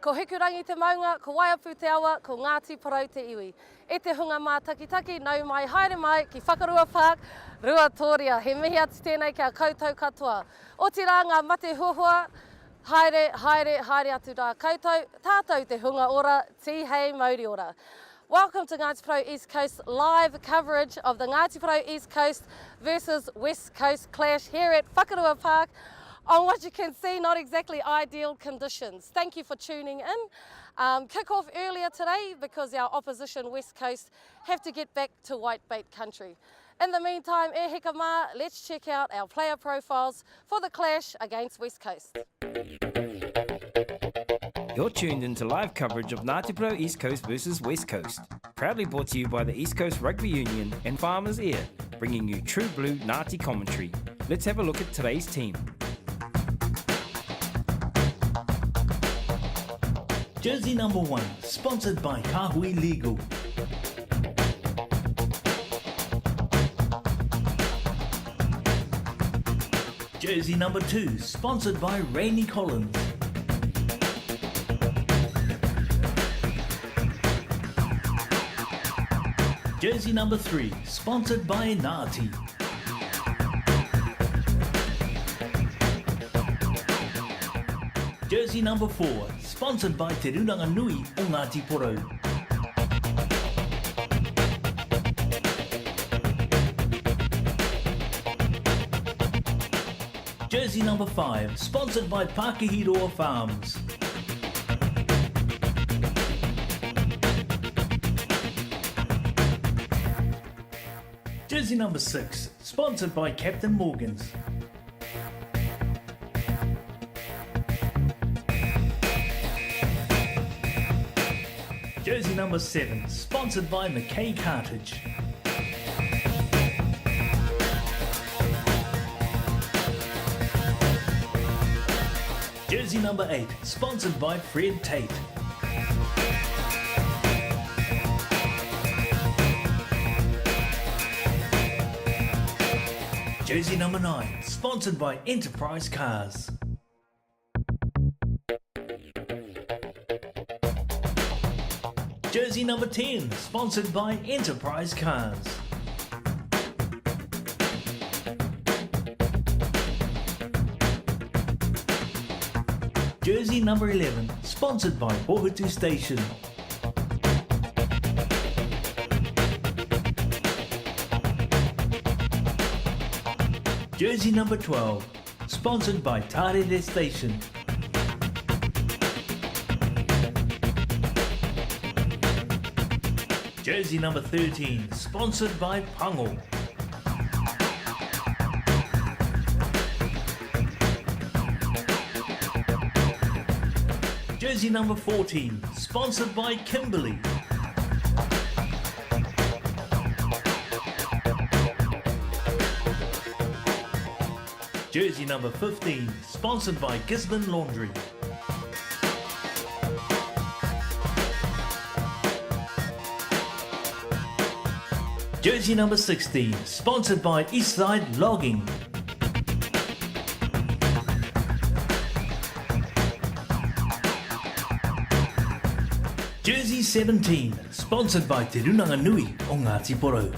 Ko hikurangi te maunga, ko waiapu te awa, ko Ngāti Porou te iwi. E te hunga mā takitaki, nau mai, haere mai, ki Whakarua Park, Rua Tōria. He mihi atu tēnei kia koutou katoa. O te rā ngā mate huahua, haere, haere, haere atu rā koutou, tātou te hunga ora, ti hei mauri ora. Welcome to Ngāti Porou East Coast live coverage of the Ngāti Porou East Coast versus West Coast clash here at Whakarua Park on what you can see, not exactly ideal conditions. Thank you for tuning in. Kick off earlier today because our opposition West Coast have to get back to whitebait country. In the meantime, e heka mā, let's check out our player profiles for the clash against West Coast. You're tuned into live coverage of Ngāti Porou East Coast versus West Coast. Proudly brought to you by the East Coast Rugby Union and Farmers Ear, bringing you true blue Ngāti commentary. Let's have a look at today's team. Jersey number 1, sponsored by Kahui Legal. Jersey number 2, sponsored by Rainey Collins. Jersey number 3, sponsored by Ngāti. Jersey number 4, sponsored by Te Runanga Nui o Ngāti Porou. Jersey number 5, sponsored by Pākehiroa Farms. Jersey number 6, sponsored by Captain Morgan's. Jersey number 7, sponsored by McKay Cartage. Jersey number 8, sponsored by Fred Tate. Jersey number 9, sponsored by Enterprise Cars. Jersey number 10, sponsored by Enterprise Cars. Jersey number 11, sponsored by Pohutu Station. Jersey number 12, sponsored by Tarere Station. Jersey number 13, sponsored by Pango. Jersey number 14, sponsored by Kimberley. Jersey number 15, sponsored by Gisborne Laundry. Jersey number 16, sponsored by Eastside Logging. Jersey 17, sponsored by Te Runanga Nui o Ngāti Porou.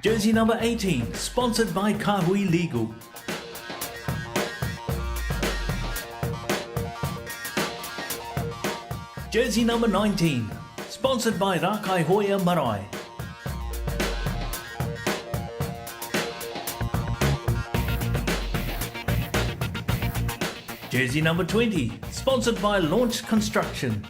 Jersey number 18, sponsored by Kahui Legal. Jersey number 19, sponsored by Rakai Hoya Marae. Jersey number 20, sponsored by Launch Construction.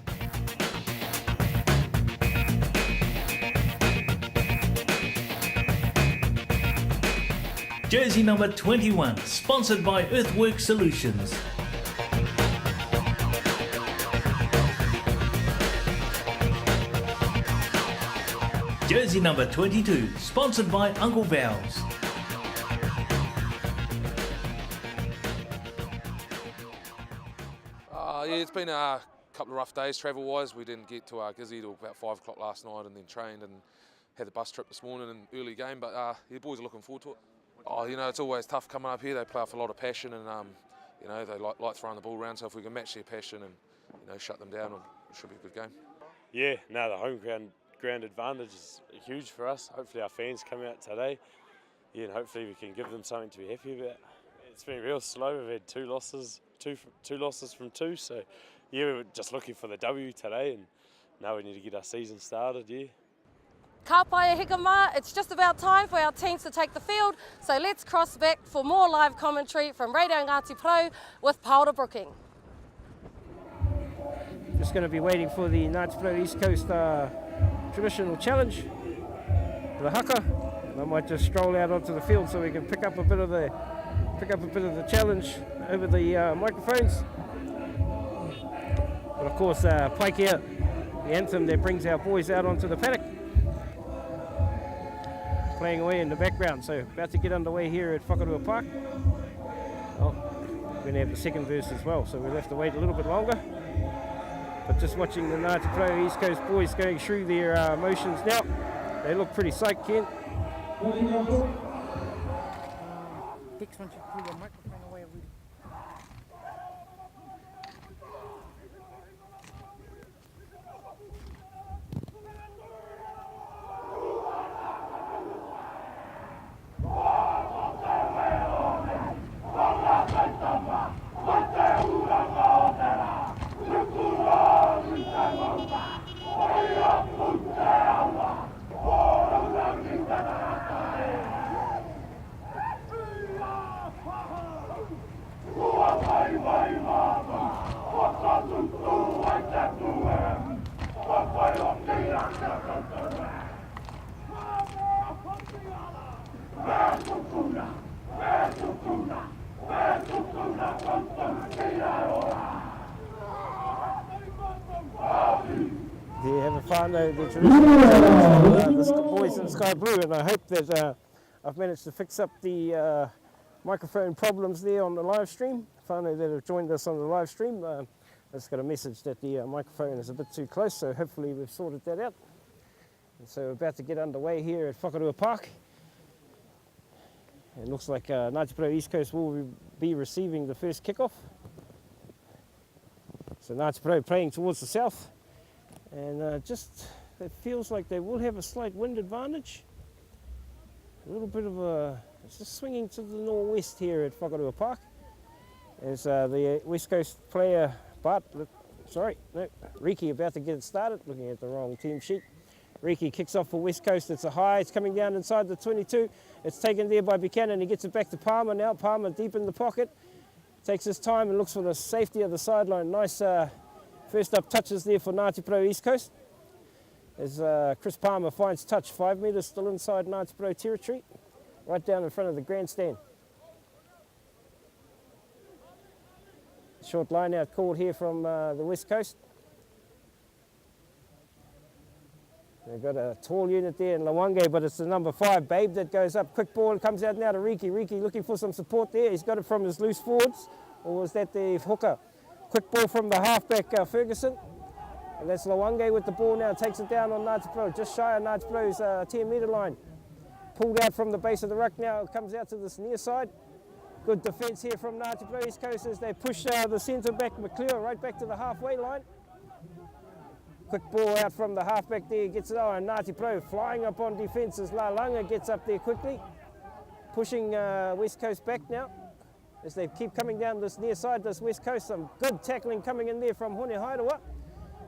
Jersey number 21, sponsored by Earthwork Solutions. Jersey number 22, sponsored by Uncle Val's. Yeah, it's been a couple of rough days travel-wise. We didn't get to Gizzy till about 5 o'clock last night and then trained and had the bus trip this morning and early game. But yeah, boys are looking forward to it. Oh, you know, it's always tough coming up here. They play with a lot of passion, and you know, they like throwing the ball around. So if we can match their passion and, you know, shut them down, it should be a good game. Yeah, no, the home ground advantage is huge for us. Hopefully our fans come out today, yeah, and hopefully we can give them something to be happy about. It's been real slow. We've had two losses from two. So yeah, we were just looking for the W today, and now we need to get our season started. Yeah. Ka pai e hika mā, it's just about time for our teams to take the field, so let's cross back for more live commentary from Radio Ngāti Pro with Paora Brooking. Just going to be waiting for the Ngāti Pro East Coast traditional challenge, the haka. I might just stroll out onto the field so we can pick up a bit of the challenge over the microphones. But of course, Paikia, the anthem that brings our boys out onto the paddock, playing away in the background. So about to get underway here at Whakarua Park. Oh, we're going to have the second verse as well, so we'll have to wait a little bit longer. But just watching the Ngāti Pro East Coast boys going through their motions now. They look pretty psyched, Ken. Dix, once you pull your microphone away, the traditional boys in sky blue, and I hope that I've managed to fix up the microphone problems there on the live stream. Whānau that have joined us on the live stream, I just got a message that the microphone is a bit too close, so hopefully we've sorted that out. And so we're about to get underway here at Whakarua Park. It looks like Ngāti Pro East Coast will be receiving the first kickoff. So Ngāti Pro playing towards the south. And just, it feels like they will have a slight wind advantage. A little bit of it's just swinging to the northwest here at Whakarua Park. As the West Coast player, Riki about to get it started, looking at the wrong team sheet. Riki kicks off for West Coast, it's a high, it's coming down inside the 22. It's taken there by Buchanan, he gets it back to Palmer now. Palmer deep in the pocket, takes his time and looks for the safety of the sideline. Nice first up touches there for Ngāti Pro East Coast. As Chris Palmer finds touch, 5 metres still inside Ngāti Pro territory, right down in front of the grandstand. Short line out called here from the West Coast. They've got a tall unit there in Lawange, but it's the number 5, Babe, that goes up. Quick ball comes out now to Riki. Riki looking for some support there. He's got it from his loose forwards, or was that the hooker? Quick ball from the halfback, Ferguson. And that's Lawange with the ball now, takes it down on Ngāti Pro, just shy of Ngāti Pro's 10-metre line. Pulled out from the base of the ruck now, it comes out to this near side. Good defence here from Ngāti Pro East Coast as they push the centre back, McClure, right back to the halfway line. Quick ball out from the halfback there, gets it on. Ngāti Pro flying up on defence as La Langa gets up there quickly. Pushing West Coast back now as they keep coming down this near side, this West Coast. Some good tackling coming in there from Hone Hairewa.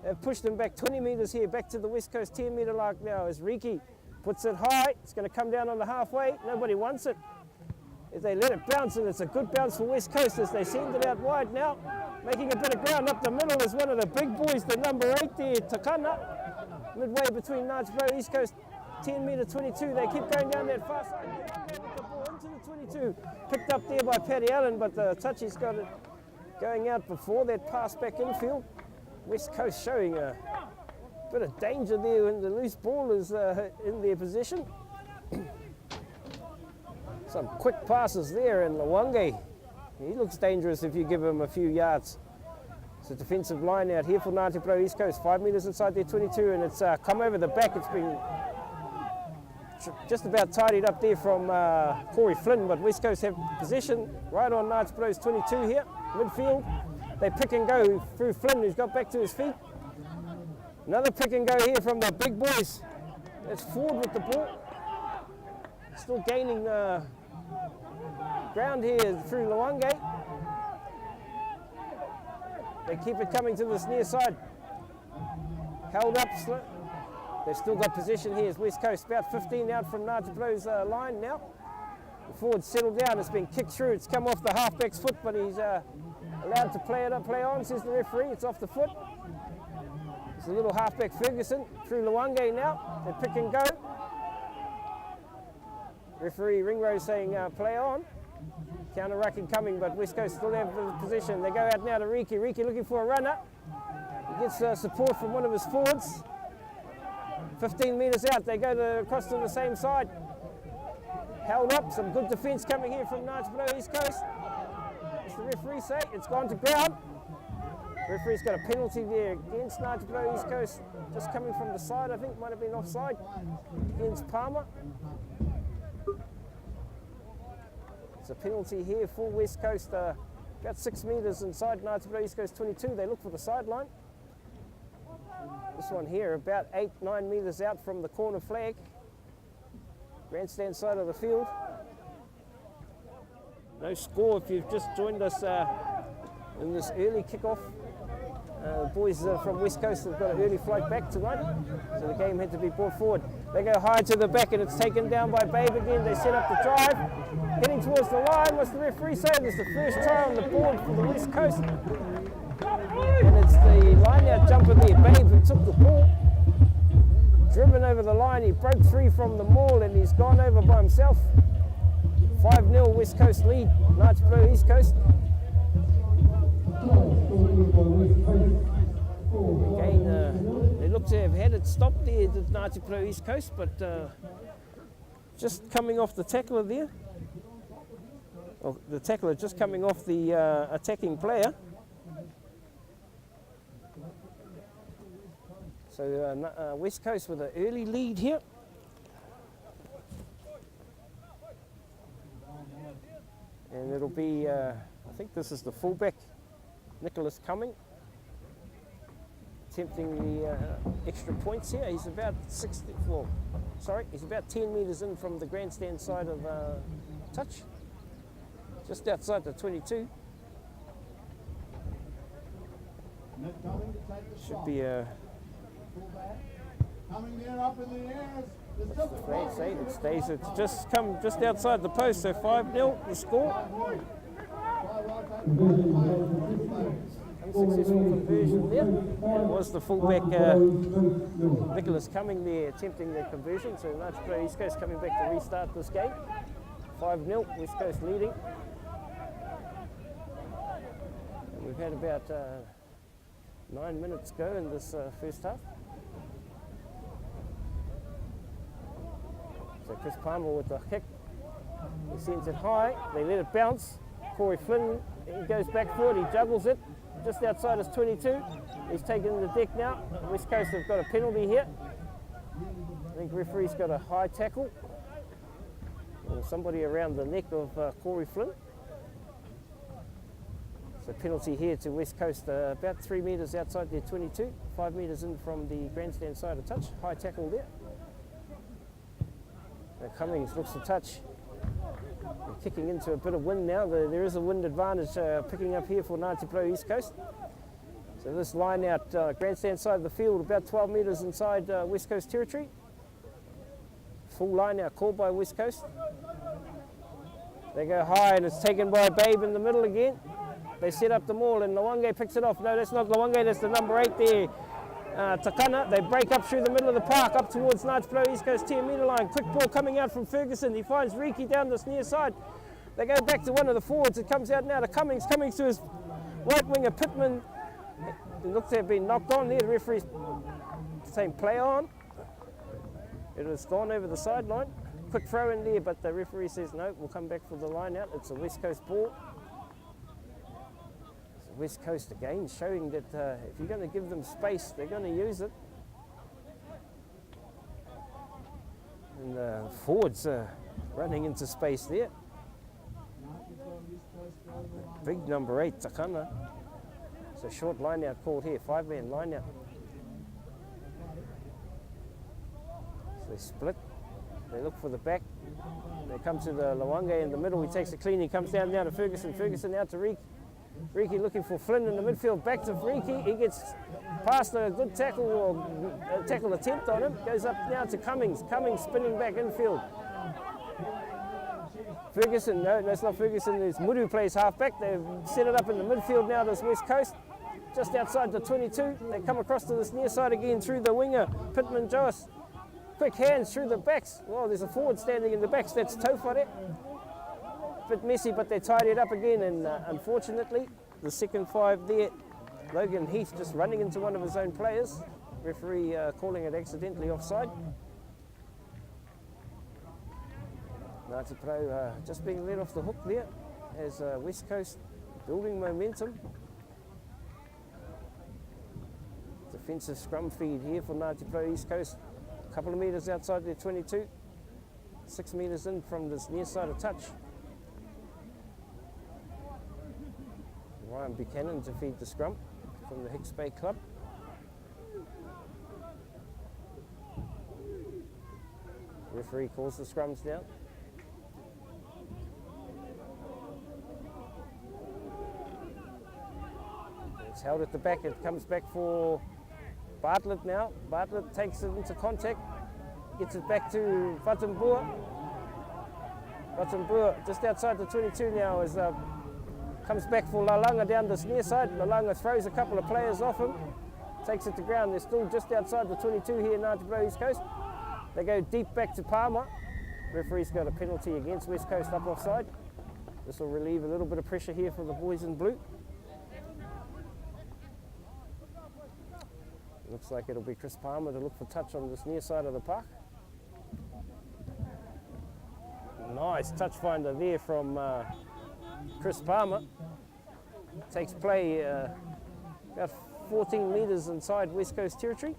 They've pushed them back 20 metres here, back to the West Coast 10-metre mark now as Riki puts it high. It's going to come down on the halfway. Nobody wants it. If they let it bounce, and it's a good bounce for West Coast as they send it out wide now. Making a bit of ground up the middle is one of the big boys, the number 8 there, Takana. Midway between Ngāti Pro East Coast, 10-metre 22. They keep going down that far side. With the ball into the 22. Picked up there by Paddy Allen, but the touchy's got it going out before that pass back infield. West Coast showing a bit of danger there when the loose ball is in their position. Some quick passes there, and Lawange, he looks dangerous if you give him a few yards. It's a defensive line out here for Ngāti Pro East Coast, 5 metres inside their 22, and it's come over the back. It's been just about tidied up there from Corey Flynn, but West Coast have possession right on Knights-Bros 22 here, midfield. They pick and go through Flynn, who's got back to his feet. Another pick and go here from the big boys. That's Ford with the ball. Still gaining ground here through Lawangate. They keep it coming to this near side. Held up. They've still got possession here as West Coast, about 15 out from Knights-Bros line now. The forward's settled down, it's been kicked through, it's come off the halfback's foot, but he's allowed to play on, says the referee, it's off the foot. It's a little halfback Ferguson through Lawangate now, they pick and go. Referee Ringrose saying play on. Counter-rucking coming, but West Coast still have the position. They go out now to Riki. Riki looking for a runner. He gets support from one of his forwards. 15 metres out, they go across to the same side. Held up, some good defence coming here from Knights-Bros East Coast. What's the referee say? It's gone to ground. The referee's got a penalty there against Knights-Bros East Coast. Just coming from the side, I think, might have been offside against Palmer. It's a penalty here for West Coast, about 6 metres inside Knights-Bros East Coast 22. They look for the sideline. This one here, about 8-9 metres out from the corner flag. Grandstand side of the field. No score if you've just joined us in this early kickoff. The boys from West Coast have got an early flight back tonight, so the game had to be brought forward. They go high to the back and it's taken down by Babe again. They set up the drive, heading towards the line. What's the referee say? It's the first try on the board for the West Coast. And it's the line-out jumper there, Babe, who took the ball. Driven over the line, he broke free from the maul and he's gone over by himself. 5-0 West Coast lead, Knights-Bros East Coast. Again, they look to have had it stopped there, the Knights-Bros East Coast, but just coming off the tackler there. Well, the tackler just coming off the attacking player. So West Coast with an early lead here. And it'll be, I think this is the fullback, Nicholas Cumming, attempting the extra points here. He's about he's about 10 metres in from the grandstand side of touch, just outside the 22. Should be a coming there up in the air. It stays. It's just come just outside the post, so 5-0 the score. Unsuccessful conversion there. It was the fullback Nicholas Cumming there attempting the conversion, so Knights-Bros East Coast coming back to restart this game. 5-0, West Coast leading. And we've had about 9 minutes go in this first half. So Chris Palmer with the kick. He sends it high, they let it bounce. Corey Flynn, he goes back forward, he juggles it just outside his 22. He's taken the deck now. West Coast have got a penalty here. I think referee's got a high tackle. Or somebody around the neck of Corey Flynn. So penalty here to West Coast, about 3 metres outside their 22, 5 metres in from the grandstand side of touch. High tackle there. Now Cummings looks to touch. They're kicking into a bit of wind now. There is a wind advantage picking up here for Knights-Bros East Coast. So this line out grandstand side of the field, about 12 metres inside West Coast territory. Full line out called by West Coast. They go high and it's taken by Babe in the middle again. They set up the maul and Lawangate picks it off. No, that's not Lawangate, that's the number 8 there. Takana, they break up through the middle of the park, up towards Knights-Bros East Coast 10 metre line. Quick ball coming out from Ferguson. He finds Riki down this near side. They go back to one of the forwards. It comes out now to Cummings. Cummings to his right winger, Pittman. It looks to have been knocked on there. The referee's saying play on. It has gone over the sideline. Quick throw in there, but the referee says no, we'll come back for the line out. It's a West Coast ball. West Coast again showing that if you're going to give them space, they're going to use it. And the forwards are running into space there. Big number 8, Takana. It's a short line out called here, 5-man line out. So they split, they look for the back. They come to the Lawange in the middle, he takes a clean, he comes down now to Ferguson, Ferguson out to Riki. Riki looking for Flynn in the midfield, back to Riki, he gets past a good tackle or a tackle attempt on him, goes up now to Cummings, Cummings spinning back infield. Ferguson, no, that's not Ferguson, it's Muru plays half-back, they've set it up in the midfield now, this West Coast, just outside the 22, they come across to this near side again through the winger, Pittman Joas. Quick hands through the backs. Well, there's a forward standing in the backs. That's Tofare. Bit messy, but they tied it up again. And unfortunately, the second 5 there, Logan Heath just running into one of his own players. Referee calling it accidentally offside. Ngāti Pro just being let off the hook there as West Coast building momentum. Defensive scrum feed here for Ngāti Pro East Coast. A couple of metres outside their 22, 6 metres in from this near side of touch. Ryan Buchanan to feed the scrum from the Hicks Bay Club. Referee calls the scrums down. It's held at the back, it comes back for Bartlett now. Bartlett takes it into contact, gets it back to Vatambua. Vatambua just outside the 22 now as comes back for Lalanga down this near side. Lalanga throws a couple of players off him, takes it to ground. They're still just outside the 22 here in Ngāti Pro East Coast. They go deep back to Palmer. Referee's got a penalty against West Coast up offside. This will relieve a little bit of pressure here for the boys in blue. Looks like it'll be Chris Palmer to look for touch on this near side of the park. Nice touch finder there from Chris Palmer. Takes play about 14 metres inside West Coast territory.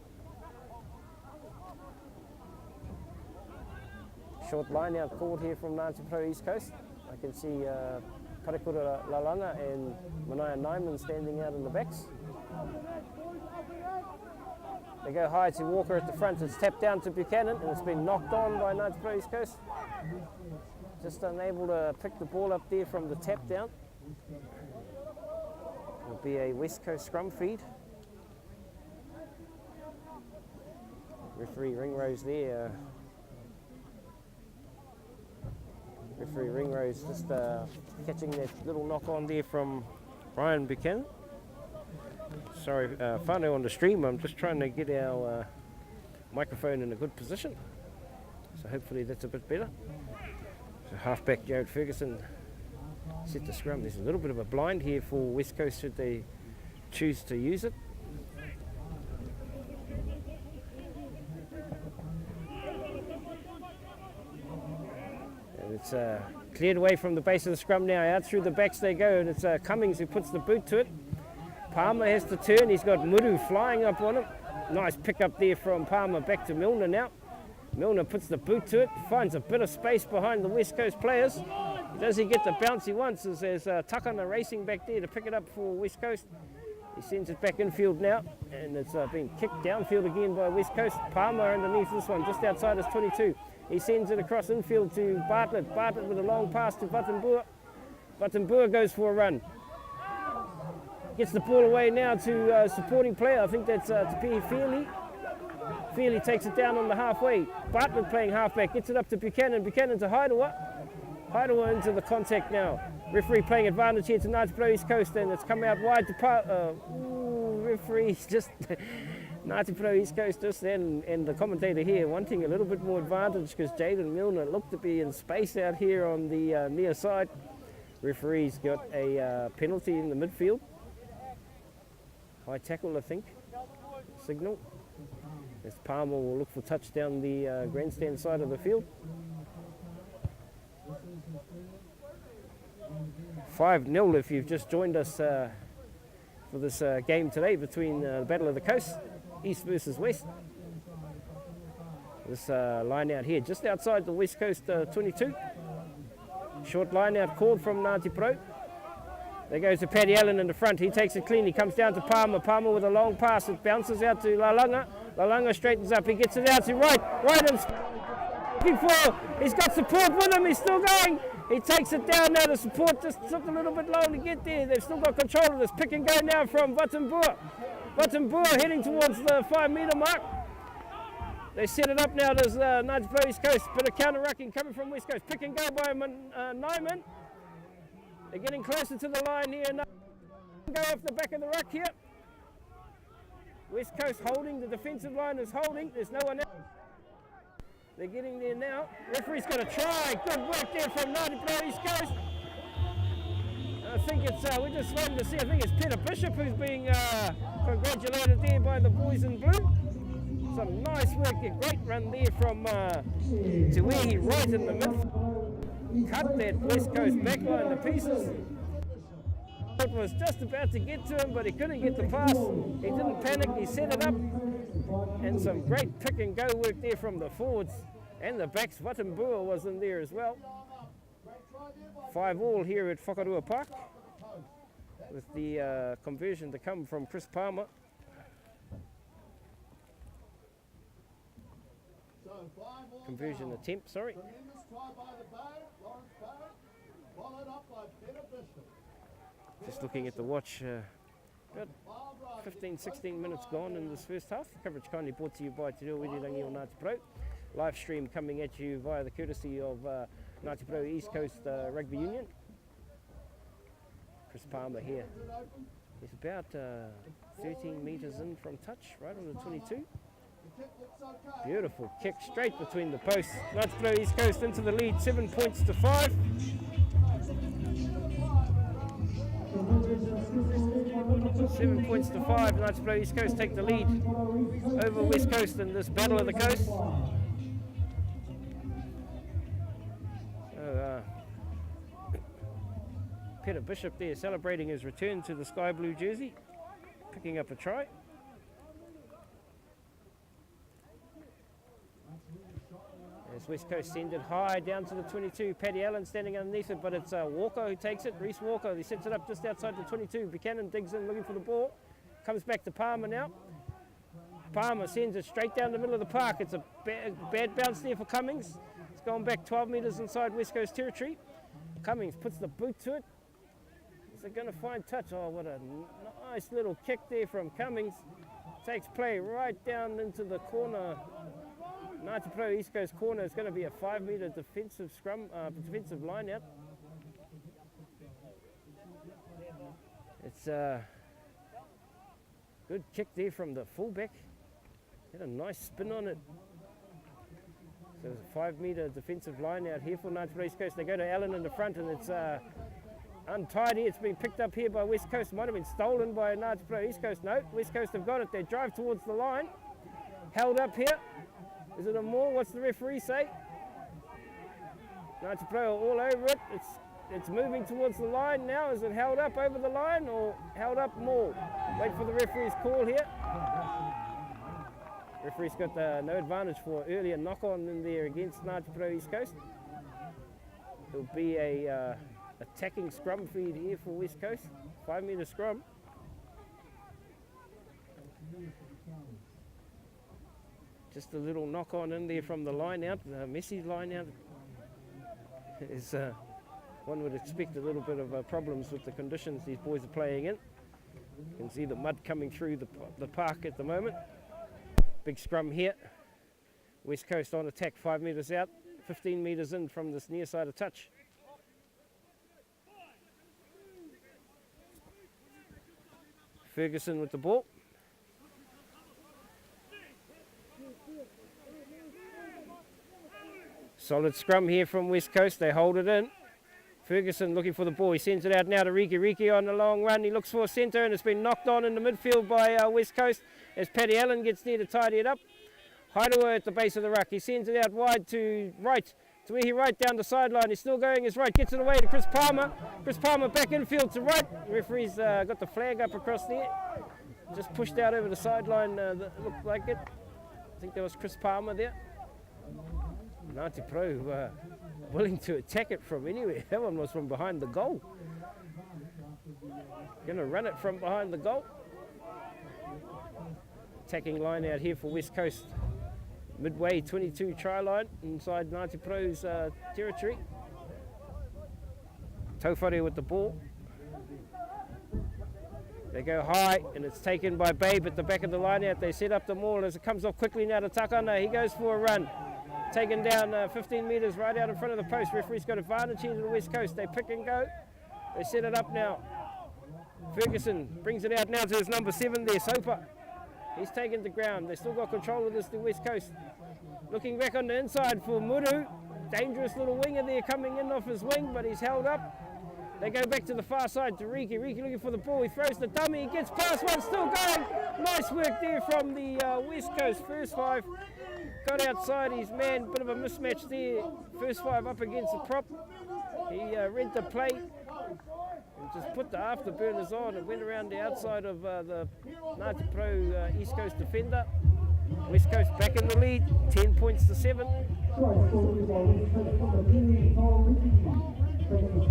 Short line out called here from Ngāti Pro East Coast. I can see Parekura Lalanga and Manaya Nyman standing out in the backs. They go high to Walker at the front. It's tapped down to Buchanan and it's been knocked on by Ngāti Pro East Coast. Just unable to pick the ball up there from the tap down. It'll be a West Coast scrum feed. Referee Ringrose there. Referee Ringrose just catching that little knock on there from Brian Buchanan. Sorry, whānau on the stream, I'm just trying to get our microphone in a good position. So hopefully that's a bit better. So halfback Jared Ferguson set the scrum. There's a little bit of a blind here for West Coast should they choose to use it. And it's cleared away from the base of the scrum now. Out through the backs they go, and it's Cummings who puts the boot to it. Palmer has to turn, he's got Muru flying up on him. Nice pick up there from Palmer, back to Milner now. Milner puts the boot to it, finds a bit of space behind the West Coast players. Does he get the bounce he wants as there's Takana racing back there to pick it up for West Coast. He sends it back infield now, and it's being kicked downfield again by West Coast. Palmer underneath this one, just outside his 22. He sends it across infield to Bartlett. Bartlett with a long pass to Vatambua. Vatambua goes for a run. Gets the ball away now to supporting player. I think that's to P. Feely. Feely takes it down on the halfway. Bartlett playing halfback, gets it up to Buchanan. Buchanan to Haidawa. Haidawa into the contact now. Referee playing advantage here to Ngāti Pro East Coast, and it's come out wide to referee just Ngāti Pro East Coast just then, and the commentator here wanting a little bit more advantage because Jaden Milner looked to be in space out here on the near side. Referee's got a penalty in the midfield. High tackle, I think. Signal. As Palmer will look for touch down the grandstand side of the field. 5-0 if you've just joined us for this game today between the Battle of the Coast, East versus West. This line out here, just outside the West Coast 22. Short line out called from Ngāti Pro. There goes to Paddy Allen in the front. He takes it clean. He comes down to Palmer. Palmer with a long pass. It bounces out to Lalanga. Lalanga straightens up. He gets it out to right and looking for. He's got support with him. He's still going. He takes it down now. The support just took a little bit long to get there. They've still got control of this. Pick and go now from Vattenboer. Vattenboer heading towards the 5 metre mark. They set it up now. There's Ngāti Pro East Coast. Bit of counter-rucking coming from West Coast. Pick and go by Nyman. They're getting closer to the line here. Go off the back of the ruck here. West Coast holding. The defensive line is holding. There's no one else. They're getting there now. Referee's going to try. Good work there from Ngāti Pro East Coast. I think it's, we're just waiting to see. I think it's Peter Bishop who's being congratulated there by the boys in blue. Some nice work there. Great run there from Tuihi right in the midfield. Cut that West Coast backline to pieces. It was just about to get to him, but he couldn't get the pass. He didn't panic. He set it up. And some great pick and go work there from the forwards and the backs. Vattenboer was in there as well. 5-5 here at Whakarua Park, with the conversion to come from Chris Palmer. Conversion attempt, sorry. Just looking at the watch, about 15-16 minutes gone in this first half. Coverage kindly brought to you by Te Reo Wirirangi o Ngāti Pro. Live stream coming at you via the courtesy of Ngāti Pro East Coast Rugby Union. Chris Palmer here. He's about 13 metres in from touch, right on the 22. Beautiful kick straight between the posts. Ngāti Pro East Coast into the lead, 7 points to 5. Seven points to 5. Ngāti Pro East Coast take the lead over West Coast in this battle of the coast. Peter Bishop there celebrating his return to the sky blue jersey, picking up a try. As West Coast send it high down to the 22. Paddy Allen standing underneath it, but it's Walker who takes it. Reece Walker, he sets it up just outside the 22. Buchanan digs in looking for the ball. Comes back to Palmer now. Palmer sends it straight down the middle of the park. It's a bad bounce there for Cummings. It's gone back 12 metres inside West Coast territory. Cummings puts the boot to it. Is it going to find touch? Oh, what a nice little kick there from Cummings. Takes play right down into the corner. Ngāti Pro East Coast corner. Is going to be a 5 metre defensive scrum, defensive line out. It's a good kick there from the fullback. Had a nice spin on it. So there's a 5 metre defensive line out here for Ngāti Pro East Coast. They go to Allen in the front, and it's untidy. It's been picked up here by West Coast. Might have been stolen by Ngāti Pro East Coast. No, West Coast have got it. They drive towards the line. Held up here. Is it a maul? What's the referee say? Ngāti Pro are all over it. It's moving towards the line now. Is it held up over the line or held up maul? Wait for the referee's call here. Referee's got no advantage for earlier knock-on in there against Ngāti Pro East Coast. There'll be a attacking scrum feed here for West Coast. 5 metre scrum. Just a little knock-on in there from the line out. Messi's line out is, one would expect a little bit of problems with the conditions these boys are playing in. You can see the mud coming through the park at the moment. Big scrum here. West Coast on attack, 5 metres out, 15 metres in from this near side of touch. Ferguson with the ball. Solid scrum here from West Coast. They hold it in. Ferguson looking for the ball. He sends it out now to Riki. Riki on the long run. He looks for a centre, and it's been knocked on in the midfield by West Coast as Paddy Allen gets near to tidy it up. Hideaway at the base of the ruck. He sends it out wide to right. To where he right down the sideline. He's still going his right. Gets it away to Chris Palmer. Chris Palmer back infield to right. The referee's got the flag up across there. Just pushed out over the sideline. Looked like it. I think there was Chris Palmer there. Ngāti Pro willing to attack it from anywhere. That one was from behind the goal. Going to run it from behind the goal. Attacking line out here for West Coast. Midway 22 try line inside Ngāti Pro's territory. Tauwhare with the ball. They go high and it's taken by Babe at the back of the line out. They set up the maul as it comes off quickly now to Takana. He goes for a run. Taken down 15 metres right out in front of the post. Referee's got advantage here to the West Coast. They pick and go. They set it up now. Ferguson brings it out now to his number 7 there, Soper. He's taken the ground. They still got control of this, the West Coast. Looking back on the inside for Muru. Dangerous little winger there coming in off his wing, but he's held up. They go back to the far side to Riki. Riki looking for the ball. He throws the dummy. He gets past one. Still going. Nice work there from the West Coast. First 5 got outside his man. Bit of a mismatch there. First 5 up against the prop. He read the play and just put the afterburners on and went around the outside of the Ngāti Pro East Coast defender. West Coast back in the lead. 10 points to 7.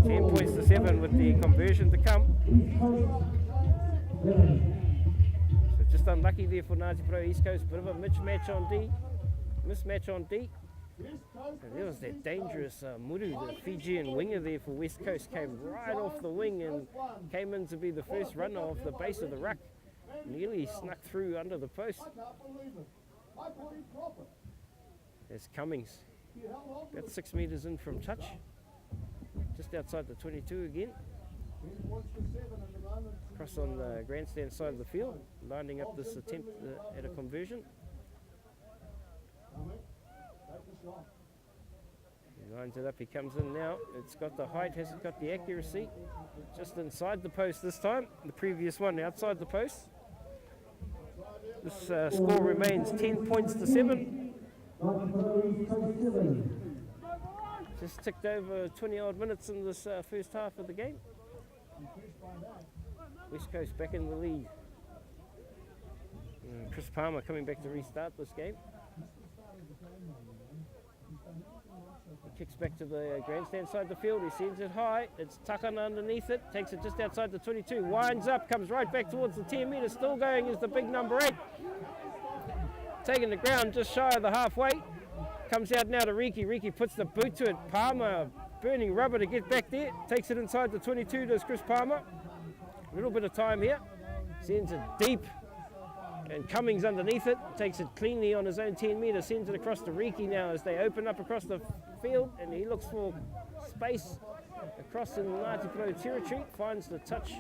10 points to 7 with the conversion to come. So just unlucky there for Ngāti Pro East Coast. Bit of a mismatch on D. And there was that dangerous Muru, the Fijian winger there for West Coast, came right off the wing and came in to be the first runner off the base of the ruck. Nearly snuck through under the post. There's Cummings. About 6 metres in from touch. Just outside the 22 again. Cross on the grandstand side of the field, lining up this attempt at a conversion. He lines it up, he comes in now. It's got the height, hasn't got the accuracy. Just inside the post this time. The previous one outside the post. This score remains 10 points to 7. Just ticked over 20 odd minutes in this first half of the game. West Coast back in the lead. Chris Palmer coming back to restart this game. He kicks back to the grandstand side of the field. He sends it high. It's Takana underneath it. Takes it just outside the 22. Winds up, comes right back towards the 10 metres. Still going is the big number 8. Taking the ground just shy of the halfway. Comes out now to Riki. Riki puts the boot to it. Palmer burning rubber to get back there. Takes it inside the 22 to Chris Palmer. A little bit of time here. Sends it deep. And Cummings underneath it. Takes it cleanly on his own 10 metres. Sends it across to Riki now as they open up across the field. And he looks for space across in Ngāti Pro territory. Finds the touch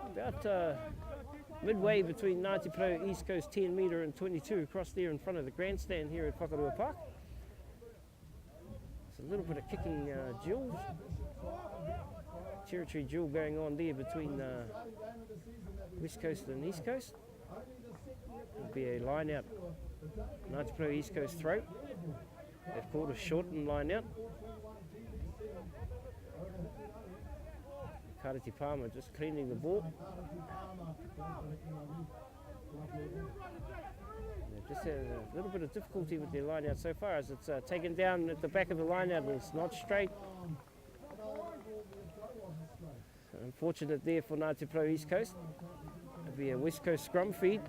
about midway between Ngāti Pro East Coast 10 metre and 22 across there in front of the grandstand here at Whakarua Park. It's a little bit of kicking duels. Territory duel going on there between West Coast and East Coast. It'll be a line out. Ngāti Pro East Coast throw. They've called a shortened line out. Karati Palmer just cleaning the ball. They've just had a little bit of difficulty with their line out so far as it's taken down at the back of the line out and it's not straight. So unfortunate there for Ngāti Pro East Coast. It'll be a West Coast scrum feed.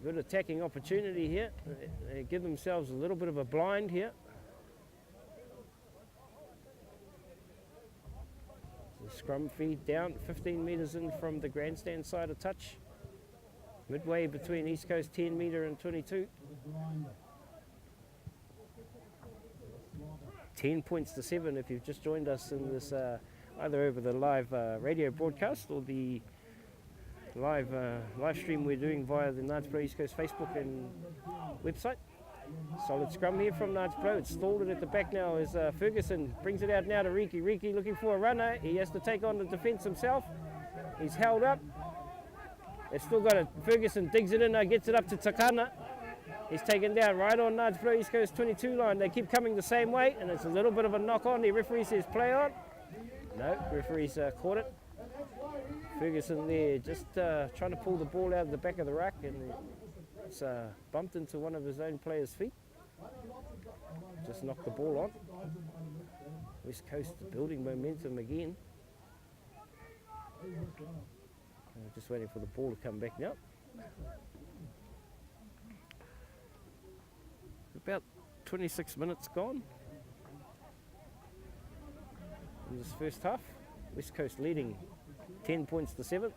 Good attacking opportunity here. They give themselves a little bit of a blind here. Scrum feed down 15 metres in from the grandstand side of touch. Midway between East Coast 10 metre and 22. 10 points to 7 if you've just joined us in this either over the live radio broadcast or the live stream we're doing via the Ngāti Pro East Coast Facebook and website. Solid scrum here from Ngāti Pro. It's stalled it at the back now as Ferguson brings it out now to Riki. Riki looking for a runner. He has to take on the defence himself. He's held up. They've still got it. Ferguson digs it in now, gets it up to Takana. He's taken down right on Ngāti Pro East Coast 22 line. They keep coming the same way and it's a little bit of a knock on. The referee says play on. No, referee's caught it. Ferguson there just trying to pull the ball out of the back of the ruck and it's bumped into one of his own players' feet. Just knocked the ball on. West Coast building momentum again. Just waiting for the ball to come back now. About 26 minutes gone in this first half. West Coast leading 10 points to 7.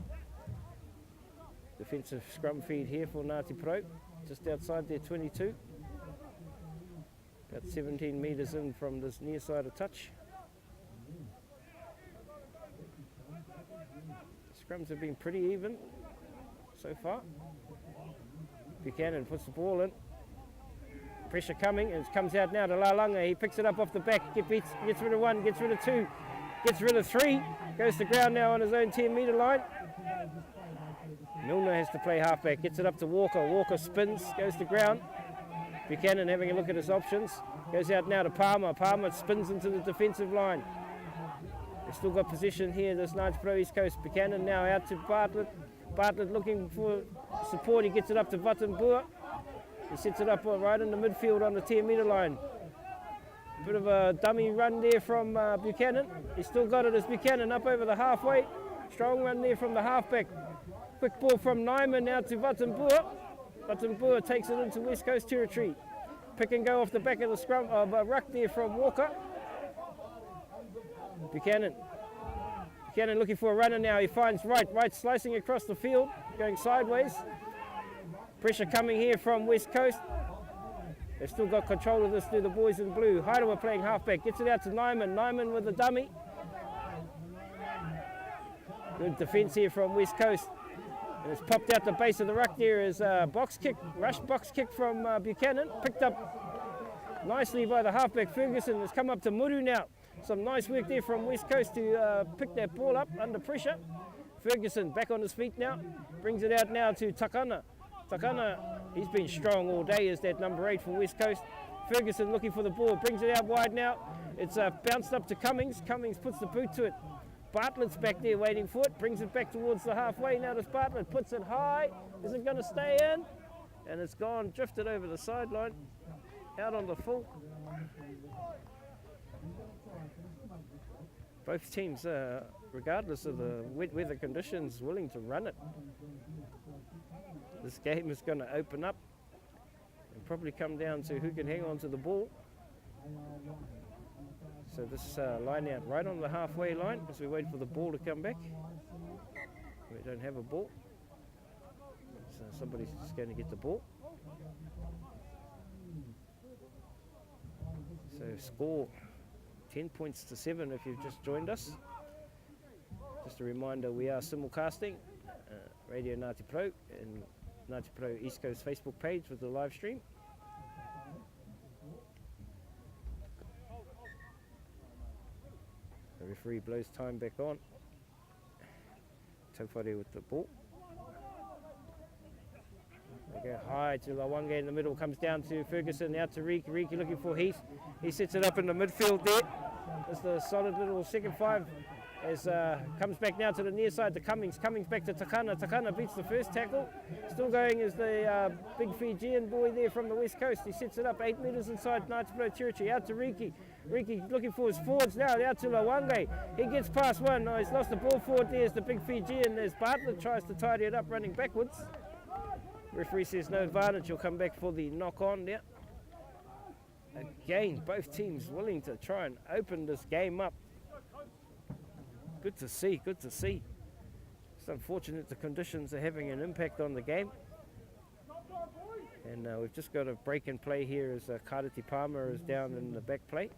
Defensive scrum feed here for Ngāti Pro, just outside their 22. About 17 metres in from this near side of touch. Scrums have been pretty even so far. Buchanan puts the ball in. Pressure coming, and it comes out now to Lalanga. He picks it up off the back, gets rid of 1, gets rid of 2, gets rid of 3. Goes to ground now on his own 10-metre line. Milner has to play halfback, gets it up to Walker. Walker spins, goes to ground. Buchanan having a look at his options. Goes out now to Palmer. Palmer spins into the defensive line. They've still got possession here, this Ngāti Pro East Coast. Buchanan now out to Bartlett. Bartlett looking for support. He gets it up to Vattenboer. He sets it up right in the midfield on the 10-metre line. Bit of a dummy run there from Buchanan. He's still got it as Buchanan up over the halfway. Strong run there from the halfback. Quick ball from Nyman now to Vattenboer. Vattenboer takes it into West Coast territory. Pick and go off the back of the scrum of ruck there from Walker. Buchanan looking for a runner now. He finds Wright slicing across the field, going sideways. Pressure coming here from West Coast. They've still got control of this through the boys in blue. Hideaway playing halfback, gets it out to Nyman. Nyman with the dummy. Good defence here from West Coast. And it's popped out the base of the ruck there as a box kick, rush box kick from Buchanan. Picked up nicely by the halfback Ferguson. It's come up to Muru now. Some nice work there from West Coast to pick that ball up under pressure. Ferguson back on his feet now. Brings it out now to Takana. Takana, he's been strong all day as that number 8 for West Coast. Ferguson looking for the ball, brings it out wide now. It's bounced up to Cummings. Cummings puts the boot to it. Bartlett's back there waiting for it, brings it back towards the halfway. Now does Bartlett, puts it high. Is it going to stay in? And it's gone, drifted over the sideline, out on the full. Both teams, regardless of the wet weather conditions, willing to run it. This game is going to open up and probably come down to who can hang on to the ball. So this line out right on the halfway line as we wait for the ball to come back. We don't have a ball, so somebody's just going to get the ball. So score 10 points to 7 if you've just joined us. Just a reminder, we are simulcasting Radio Ngāti Pro and Ngāti Pro East Coast Facebook page with the live stream. The referee blows time back on. Taupare with the ball. They go high to Lawange in the middle, comes down to Ferguson, out to Riki. Riki looking for Heath. He sets it up in the midfield there. It's the solid little second five. As comes back now to the near side to Cummings. Cummings back to Takana. Takana beats the first tackle. Still going is the big Fijian boy there from the West Coast. He sets it up 8 metres inside Ngāti Pro territory. Out to Riki. Riki looking for his forwards now. Out to Lawange. He gets past one. No, he's lost the ball forward. There's the big Fijian. There's Bartlett tries to tidy it up running backwards. Referee says no advantage. He'll come back for the knock on there. Again, both teams willing to try and open this game up. Good to see, good to see. It's unfortunate the conditions are having an impact on the game. And we've just got a break and play here as Karati Palmer is down in the back plate.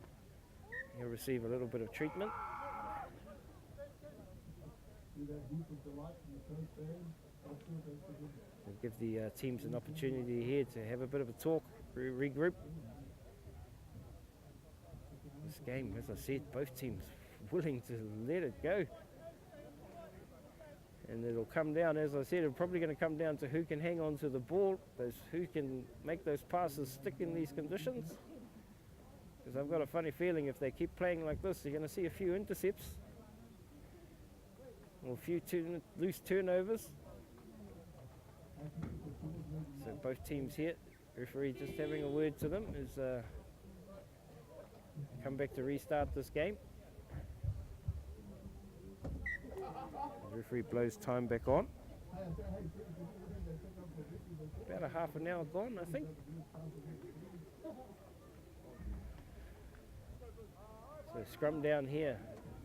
He'll receive a little bit of treatment. We'll give the teams an opportunity here to have a bit of a talk, regroup. This game, as I said, both teams willing to let it go. And it'll come down, as I said, it's probably going to come down to who can hang on to the ball, who can make those passes stick in these conditions. Because I've got a funny feeling if they keep playing like this, you're going to see a few intercepts or a few loose turnovers. So both teams here Referee just having a word to them as come back to restart this game. The referee blows time back on. About a half an hour gone, I think. So scrum down here,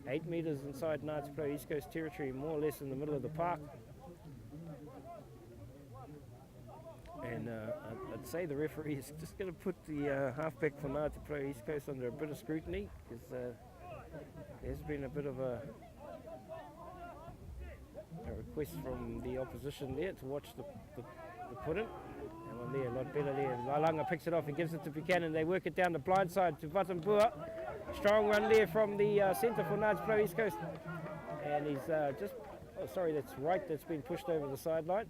8 metres inside Ngāti Pro East Coast territory, more or less in the middle of the park. And I'd say the referee is just going to put the halfback for Ngāti Pro East Coast under a bit of scrutiny, because there's been a bit of a request from the opposition there to watch the put-in. And one there, a lot better there. Lailanga picks it off and gives it to Buchanan. They work it down the blind side to Vatambua. Strong run there from the centre for Ngāti Pro East Coast. And he's that's right, that's been pushed over the sideline.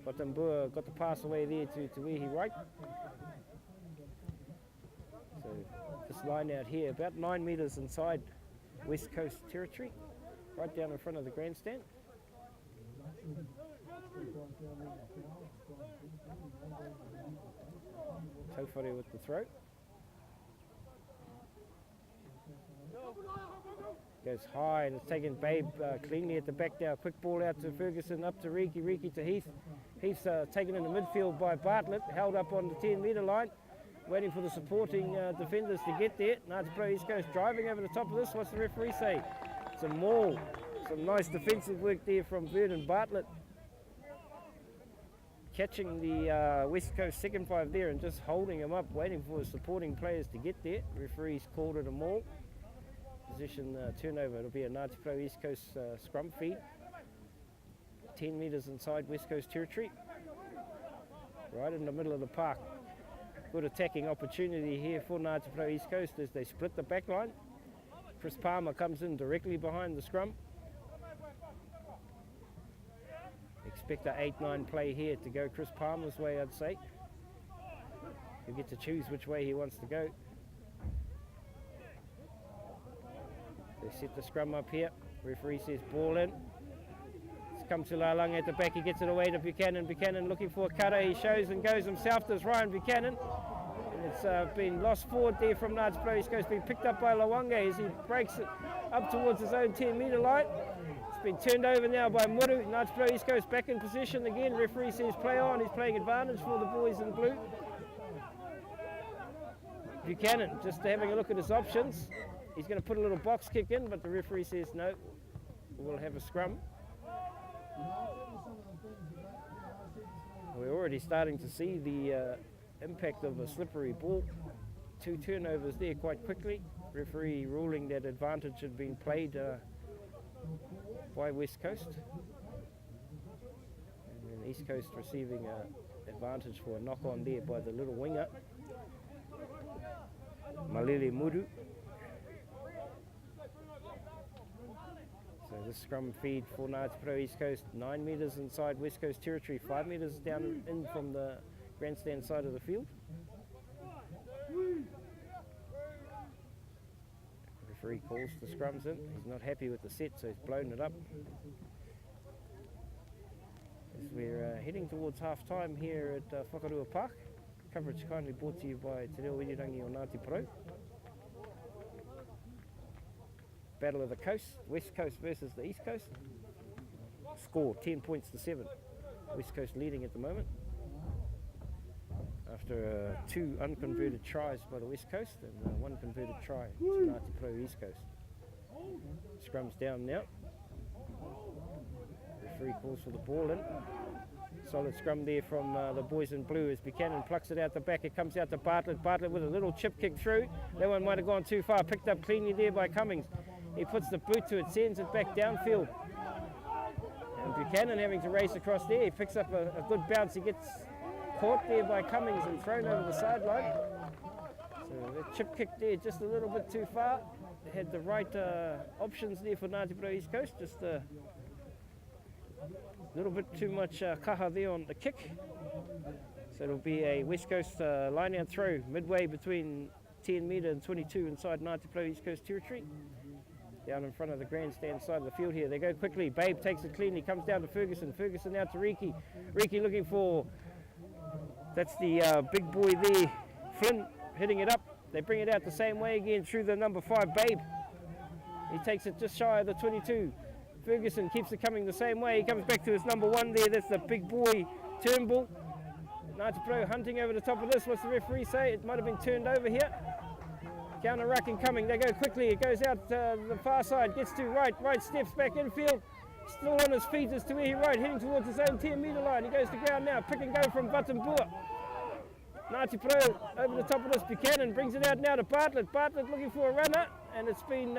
Vatambua got the pass away there to Wehi right. So this line out here, about 9 metres inside West Coast territory, right down in front of the grandstand. Taufare with the throw. Goes high and it's taken Babe cleanly at the back now. Quick ball out to Ferguson, up to Riki, Riki to Heath. Heath's taken in the midfield by Bartlett, held up on the 10-metre line, waiting for the supporting defenders to get there. Ngāti Pro East Coast driving over the top of this. What's the referee say? It's a maul. Some nice defensive work there from Vernon Bartlett. Catching the West Coast second five there and just holding him up, waiting for his supporting players to get there. Referee's called it a maul. Possession turnover. It'll be a Ngāti Pro East Coast scrum feed. 10 metres inside West Coast territory. Right in the middle of the park. Good attacking opportunity here for Ngāti Pro East Coast as they split the back line. Chris Palmer comes in directly behind the scrum. Expect an 8-9 play here to go Chris Palmer's way, I'd say. He'll get to choose which way he wants to go. They set the scrum up here. Referee says ball in. It's come to Lailanga at the back. He gets it away to Buchanan. Buchanan looking for a cutter. He shows and goes himself. Does Ryan Buchanan. And it's been lost forward there from Ngāti Pro East Coast. Being picked up by Lawange as he breaks it up towards his own 10-metre line. It's been turned over now by Muru. Ngāti Pro East Coast back in position again. Referee says play on. He's playing advantage for the boys in blue. Buchanan just having a look at his options. He's going to put a little box kick in, but the referee says no, we'll have a scrum. We're already starting to see the impact of a slippery ball. 2 turnovers there quite quickly. Referee ruling that advantage had been played by West Coast. And then East Coast receiving an advantage for a knock-on there by the little winger, Malele Muru. So the scrum feed for Ngāti Pro East Coast, 9 metres inside West Coast territory, 5 metres down in from the grandstand side of the field. Referee calls the scrums in. He's not happy with the set, so he's blown it up. As we're heading towards half-time here at Whakarua Park. Coverage kindly brought to you by Te Reo Irirangi o Ngāti Pro. Battle of the Coast, West Coast versus the East Coast. Score 10 points to 7. West Coast leading at the moment. After 2 unconverted tries by the West Coast and 1 converted try to Ngāti Pro East Coast. Scrums down now. Referee calls for the ball in. Solid scrum there from the boys in blue as Buchanan plucks it out the back. It comes out to Bartlett. Bartlett with a little chip kick through. That one might have gone too far. Picked up cleanly there by Cummings. He puts the boot to it, sends it back downfield. And Buchanan having to race across there. He picks up a good bounce. He gets caught there by Cummings and thrown over the sideline. So the chip kick there just a little bit too far. They had the right options there for Ngāti Pro East Coast. Just a little bit too much kaha there on the kick. So it'll be a West Coast line-out throw midway between 10 metre and 22 inside Ngāti Pro East Coast territory. Down in front of the grandstand side of the field here. They go quickly. Babe takes it cleanly, comes down to Ferguson. Ferguson out to Riki. Riki looking for That's the big boy there, Flynn, hitting it up. They bring it out the same way again through the number 5, Babe. He takes it just shy of the 22. Ferguson keeps it coming the same way. He comes back to his number 1 there. That's the big boy, Turnbull. Nati Pro hunting over the top of this. What's the referee say? It might have been turned over here. Counter rucking coming. They go quickly. It goes out the far side. Gets to right. Right steps back infield. Still on his feet as to where he right. Heading towards his own 10-metre line. He goes to ground now. Pick and go from Vatambua. Nati Pro over the top of this. Buchanan brings it out now to Bartlett. Bartlett looking for a runner. And it's been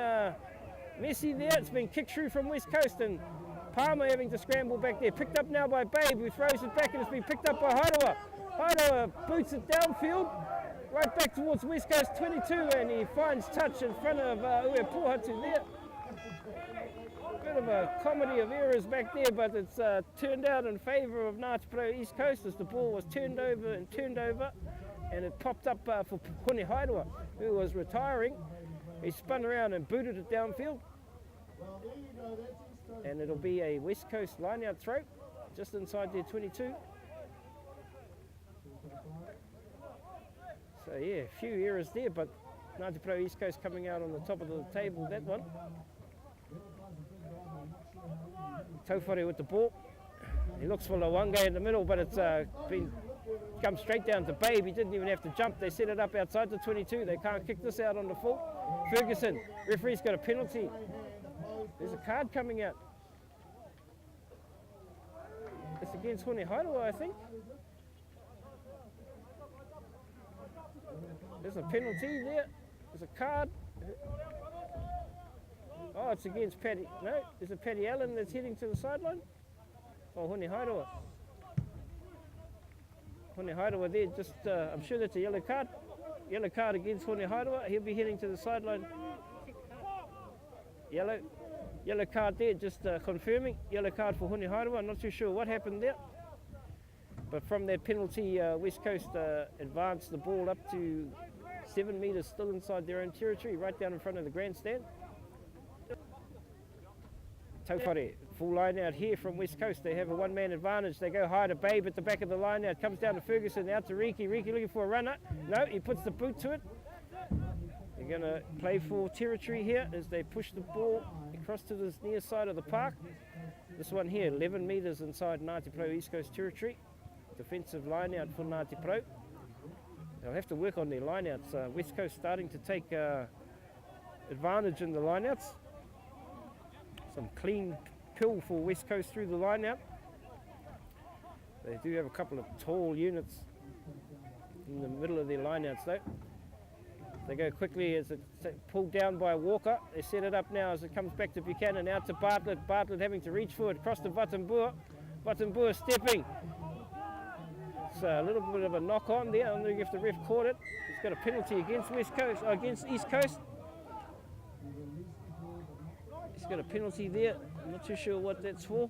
messy there. It's been kicked through from West Coast. And Palmer having to scramble back there. Picked up now by Babe, who throws it back, and it's been picked up by Hairoa. Hairoa boots it downfield, right back towards West Coast 22, and he finds touch in front of Ue Pohatu there. Bit of a comedy of errors back there, but it's turned out in favour of Ngāti Pro East Coast as the ball was turned over, and it popped up for Hone Hairoa, who was retiring. He spun around and booted it downfield. And it'll be a West Coast line-out throw, just inside their 22. So yeah, a few errors there, but Ngāti Pro East Coast coming out on the top of the table, that one. Taufare with the ball. He looks for Lawanga in the middle, but it's come straight down to Babe. He didn't even have to jump. They set it up outside the 22. They can't kick this out on the full. Ferguson, referee's got a penalty. There's a card coming out. It's against Hone Hairoa, I think. There's a penalty there. There's a card. Oh, it's against Paddy. No, there's a Paddy Allen that's heading to the sideline. Oh, Hone Hairoa. Hone Hairoa there, just, I'm sure that's a yellow card. Yellow card against Hone Hairoa. He'll be heading to the sideline. Yellow card there, just confirming. Yellow card for Hone Hairoa. I'm not too sure what happened there. But from that penalty, West Coast advanced the ball up to 7 metres, still inside their own territory, right down in front of the grandstand. Taufare, full line out here from West Coast. They have a one-man advantage. They go high to Babe at the back of the line now. It comes down to Ferguson, out to Riki. Riki looking for a runner. No, he puts the boot to it. They're going to play for territory here as they push the ball across to this near side of the park. This one here, 11 metres inside Ngāti Pro East Coast territory. Defensive line out for Ngāti Pro. They'll have to work on their line outs. West Coast starting to take advantage in the line outs. Some clean pill for West Coast through the line out. They do have a couple of tall units in the middle of their line outs though. They go quickly as it's pulled down by Walker. They set it up now as it comes back to Buchanan, out to Bartlett. Bartlett having to reach forward, across to Vatambua. Vatambua stepping. It's a little bit of a knock on there. I don't know if the ref caught it. He's got a penalty against against East Coast. He's got a penalty there. I'm not too sure what that's for.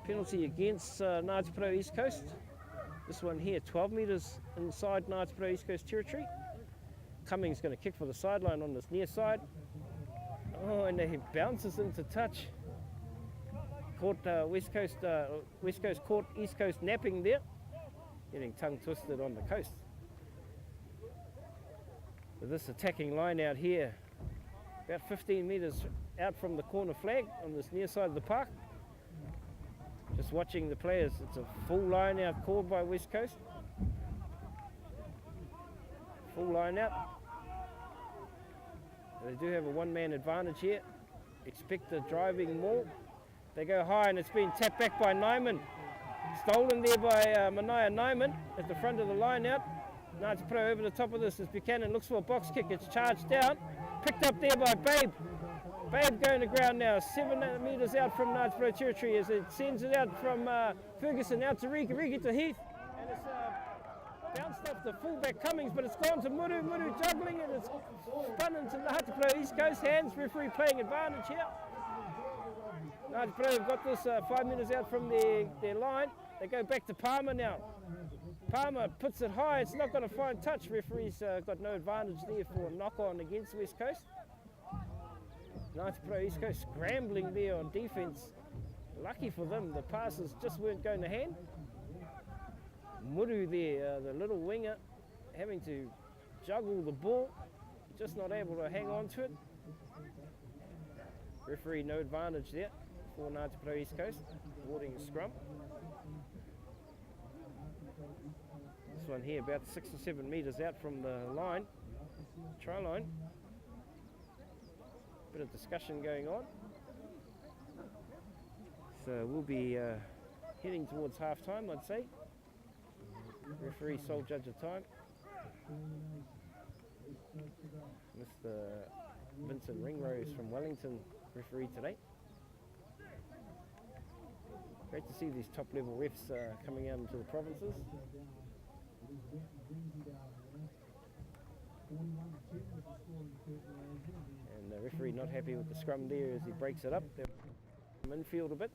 Penalty against Ngāti Pro East Coast. This one here, 12 metres inside Ngāti Pro East Coast territory. Cummings going to kick for the sideline on this near side. Oh, and he bounces into touch. Caught West Coast caught East Coast napping there. Getting tongue twisted on the coast. With this attacking line out here, about 15 metres out from the corner flag on this near side of the park. Just watching the players. It's a full line out called by West Coast. Full line out. They do have a one-man advantage here. Expect the driving maul. They go high and it's been tapped back by Nyman. Stolen there by Mania Nyman at the front of the line out. Ngāti Pro over the top of this as Buchanan looks for a box kick. It's charged down. Picked up there by Babe. Babe going to ground now, 7 metres out from Ngāti Pro territory as it sends it out from Ferguson out to Riki, Riki to Heath. And it's bounced off the fullback Cummings, but it's gone to Muru. Muru juggling it. It's spun into Ngāti Pro East Coast hands. Referee playing advantage here. Ngāti Pro have got this 5 metres out from their line. They go back to Palmer now. Palmer puts it high. It's not going to find touch. Referee's got no advantage there for a knock-on against West Coast. Ngāti Pro East Coast scrambling there on defence. Lucky for them, the passes just weren't going to hand. Muru there, the little winger, having to juggle the ball, just not able to hang on to it. Referee no advantage there for Ngāti Porou East Coast, awarding a scrum. This one here about 6 or 7 metres out from the line, try line. Bit of discussion going on. So we'll be heading towards half time, I'd say. Referee sole judge of time, Mr. Vincent Ringrose from Wellington, referee today. Great to see these top level refs coming out into the provinces. And the referee not happy with the scrum there as he breaks it up. They're infield a bit.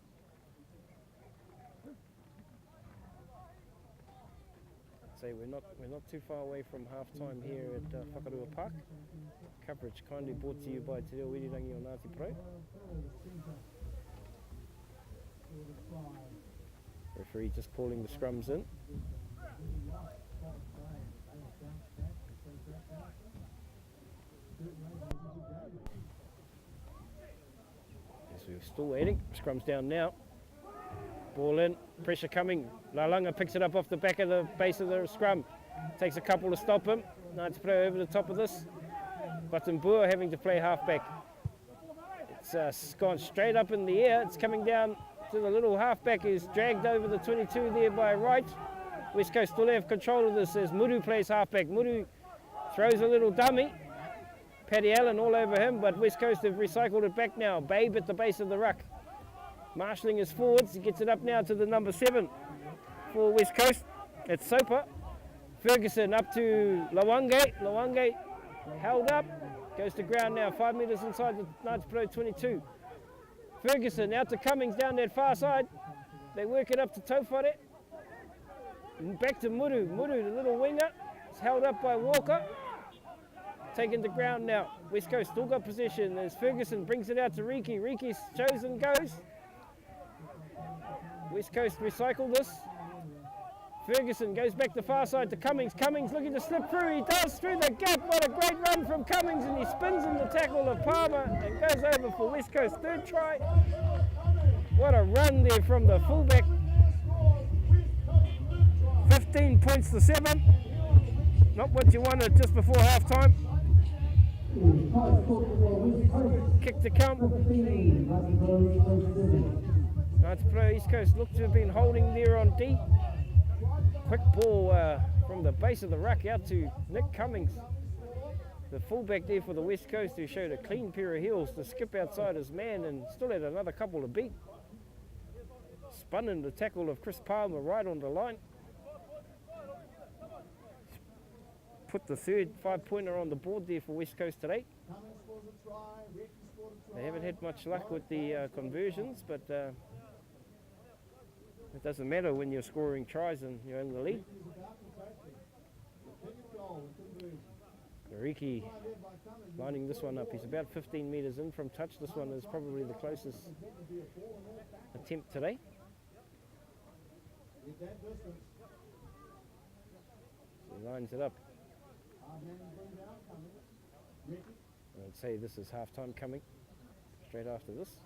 So we're not too far away from half time here at Whakarua Park. Coverage kindly brought to you by Te Reo Wirirangi o Ngāti Porou. Referee just calling the scrums in. Yes, we're still waiting. Scrum's down now. Ball in, pressure coming. Lalanga picks it up off the back of the base of the scrum. Takes a couple to stop him. Ngāti Porou over the top of this. Buttonbua having to play halfback. It's gone straight up in the air. It's coming down to the little halfback who's dragged over the 22 there by right. West Coast still have control of this as Muru plays halfback. Muru throws a little dummy. Paddy Allen all over him, but West Coast have recycled it back now. Babe at the base of the ruck. Marshalling his forwards, he gets it up now to the number 7 for West Coast. It's Soper. Ferguson up to Lawange. Lawange held up, goes to ground now, 5 metres inside the Ngāti Porou 22. Ferguson out to Cummings down that far side. They work it up to Taufare. And back to Muru. Muru, the little winger, is held up by Walker. Taken to ground now. West Coast still got possession as Ferguson brings it out to Riki. Riki's chosen goes. West Coast recycle this. Ferguson goes back the far side to Cummings. Cummings looking to slip through. He does through the gap. What a great run from Cummings, and he spins in the tackle of Palmer and goes over for West Coast. Third try. What a run there from the fullback. 15 points to 7. Not what you wanted just before half time. Kick to count. Ngāti Porou East Coast look to have been holding there on D. Quick ball from the base of the ruck out to Nick Cummings, the fullback there for the West Coast, who showed a clean pair of heels to skip outside his man and still had another couple to beat. Spun in the tackle of Chris Palmer right on the line. Put the third 5-pointer on the board there for West Coast today. They haven't had much luck with the conversions, but it doesn't matter when you're scoring tries and you're in the lead. Riki lining this one up. He's about 15 metres in from touch. This one is probably the closest attempt today. So he lines it up. I'd say this is half time coming. Straight after this.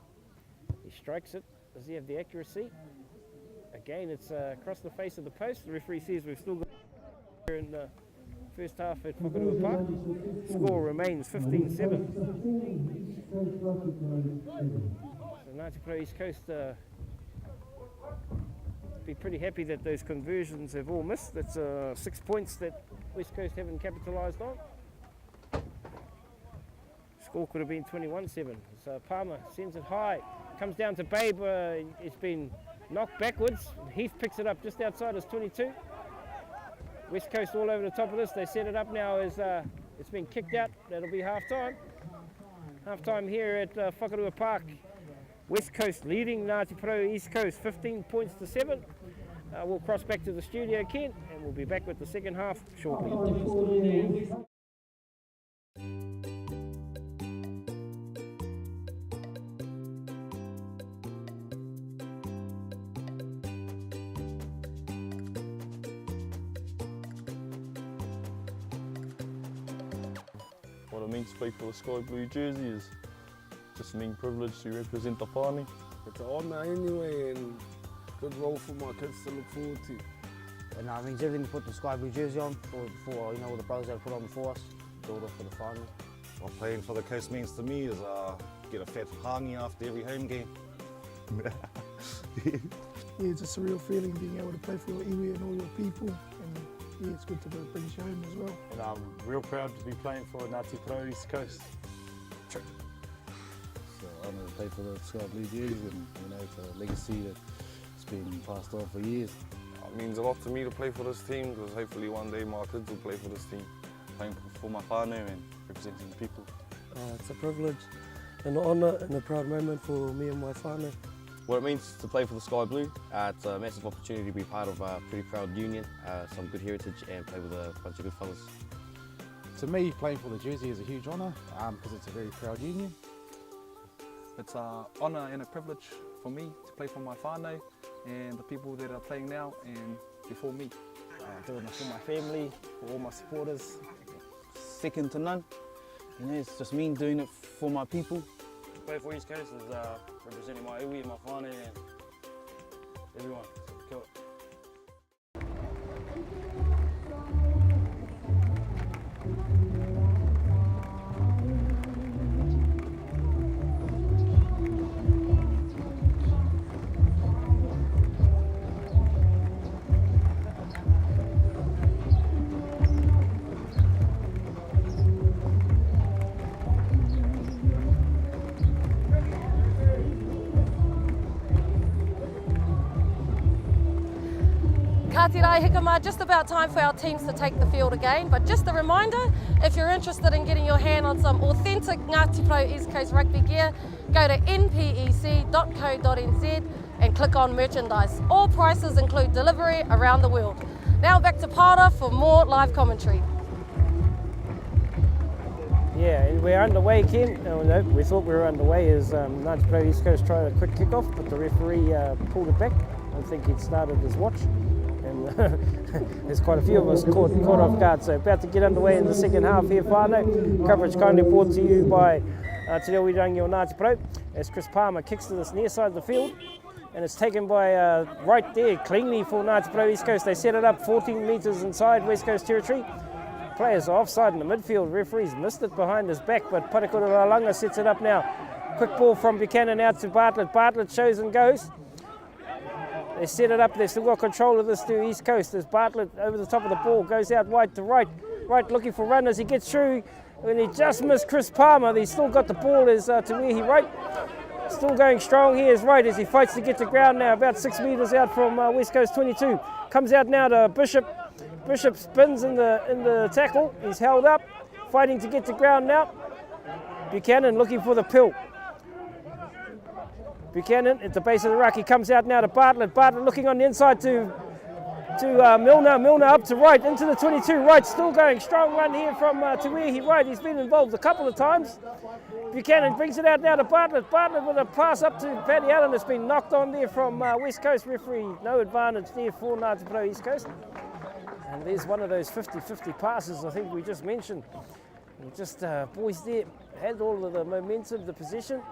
He strikes it. Does he have the accuracy? Again, it's across the face of the post. The referee says we've still got here in the first half at Whakarua Park. Score remains 15-7. So Ngāti Porou East Coast be pretty happy that those conversions have all missed. That's 6 points that West Coast haven't capitalised on. Score could have been 21-7. So Palmer sends it high. Comes down to Babe. It's been knocked backwards. Heath picks it up just outside his 22. West Coast all over the top of this. They set it up now as it's been kicked out. That'll be half time. Half time here at Whakarua Park. West Coast leading Ngāti Porou East Coast 15 points to 7. We'll cross back to the studio, Ken, and we'll be back with the second half shortly. it means to play for the sky blue jersey is just a mean privilege to represent the whānau. It's an honour anyway, and good role for my kids to look forward to. And it means everything to put the sky blue jersey on for you know, all the brothers that put on before us, do it all for the whānau. What playing for the coast means to me is get a fat hangi after every home game. Yeah, it's a surreal feeling being able to play for your iwi and all your people, and yeah, it's good to go British home as well. And I'm real proud to be playing for Ngāti Pro East Coast. It's an honour to play for the Sky Blue Jays, and you know, it's a legacy that's been passed on for years. It means a lot to me to play for this team because hopefully one day my kids will play for this team. Playing for my whānau and representing the people. It's a privilege, an honour and a proud moment for me and my whānau. What it means to play for the Sky Blue, it's a massive opportunity to be part of a pretty proud union, some good heritage and play with a bunch of good fellas. To me, playing for the jersey is a huge honour because it's a very proud union. It's an honour and a privilege for me to play for my whānau and the people that are playing now and before me. Doing it for my family, for all my supporters. Second to none. You know, it's just me doing it for my people. Play for East Coast is representing my iwi and my whānau and everyone. Kia ora. Ka te rai hikama, just about time for our teams to take the field again, but just a reminder, if you're interested in getting your hand on some authentic Ngāti Pro East Coast rugby gear, go to npec.co.nz and click on merchandise. All prices include delivery around the world. Now back to Paora for more live commentary. Yeah, and we're underway, Ken. Oh, no, we thought we were underway as Ngāti Pro East Coast tried a quick kick-off, but the referee pulled it back. I think he'd started his watch. And there's quite a few of us caught off guard. So about to get underway in the second half here, whānau. Coverage kindly brought to you by Te Reo Wirangi o Ngāti Pro, as Chris Palmer kicks to this near side of the field. And it's taken by right there, cleanly for Ngāti Pro East Coast. They set it up 14 metres inside West Coast territory. Players are offside in the midfield. Referees missed it behind his back, but Parekura Lalanga sets it up now. Quick ball from Buchanan out to Bartlett. Bartlett shows and goes. They set it up, they've still got control of this to East Coast as Bartlett over the top of the ball, goes out wide to right, looking for runners, he gets through, and he just missed Chris Palmer. He's still got the ball as to where he right, still going strong here is right as he fights to get to ground now, about 6 metres out from West Coast 22. Comes out now to Bishop, Bishop spins in the tackle, he's held up, fighting to get to ground now. Buchanan looking for the pill. Buchanan at the base of the ruck, he comes out now to Bartlett. Bartlett looking on the inside to Milner. Milner up to right, into the 22, right, still going. Strong run here from to where he right. He's been involved a couple of times. Buchanan brings it out now to Bartlett. Bartlett with a pass up to Paddy Allen. It's been knocked on there from West Coast referee. No advantage there for Ngāti Pro East Coast. And there's one of those 50-50 passes I think we just mentioned. And just boys there had all of the momentum, the possession.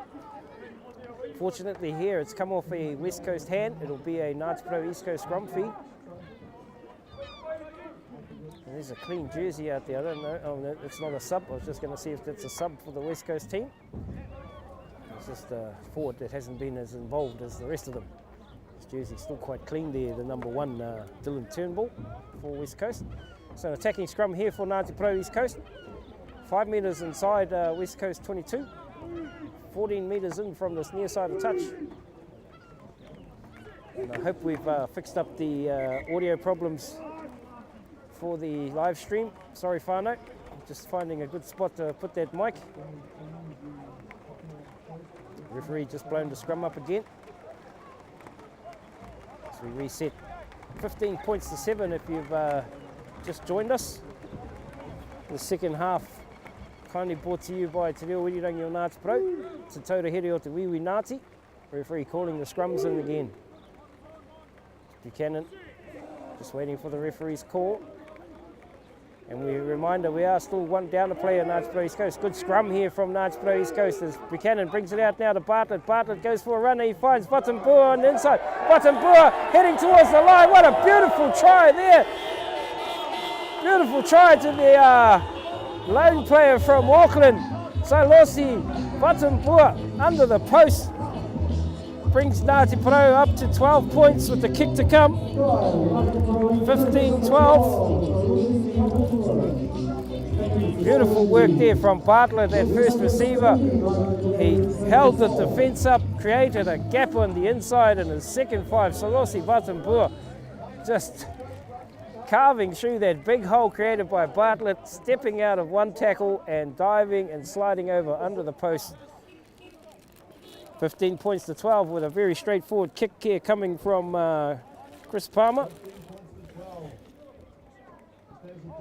Fortunately here, it's come off a West Coast hand. It'll be a Ngāti Pro East Coast scrum feed. And there's a clean jersey out there. I don't know. Oh, no, it's not a sub. I was just going to see if that's a sub for the West Coast team. It's just a forward that hasn't been as involved as the rest of them. His jersey's still quite clean there. The number 1, Dylan Turnbull for West Coast. So an attacking scrum here for Ngāti Pro East Coast. 5 metres inside West Coast 22. 14 metres in from this near side of touch. And I hope we've fixed up the audio problems for the live stream. Sorry whānau, just finding a good spot to put that mic. Referee just blown the scrum up again. So we reset. 15 points to 7 if you've just joined us. The second half kindly brought to you by Te Reo Wirangi o Ngāti Pro. Te Taura Here o Te Wiwi Ngāti. Referee calling the scrums in again. Buchanan just waiting for the referee's call. And we reminder we are still one down to play on Npec East Coast. Good scrum here from Npec East Coast as Buchanan brings it out now to Bartlett. Bartlett goes for a runner. He finds Buttonboer on the inside. Buttonboer heading towards the line. What a beautiful try there. Beautiful try to the lone player from Auckland. Sailosi Buttonboer under the post. Brings Ngāti Porou up to 12 points with the kick to come. 15-12. Beautiful work there from Bartlett, that first receiver. He held the defence up, created a gap on the inside, and his second five, Salosi Buttonboer, just carving through that big hole created by Bartlett, stepping out of one tackle and diving and sliding over under the post. 15 points to 12 with a very straightforward kick here coming from Chris Palmer.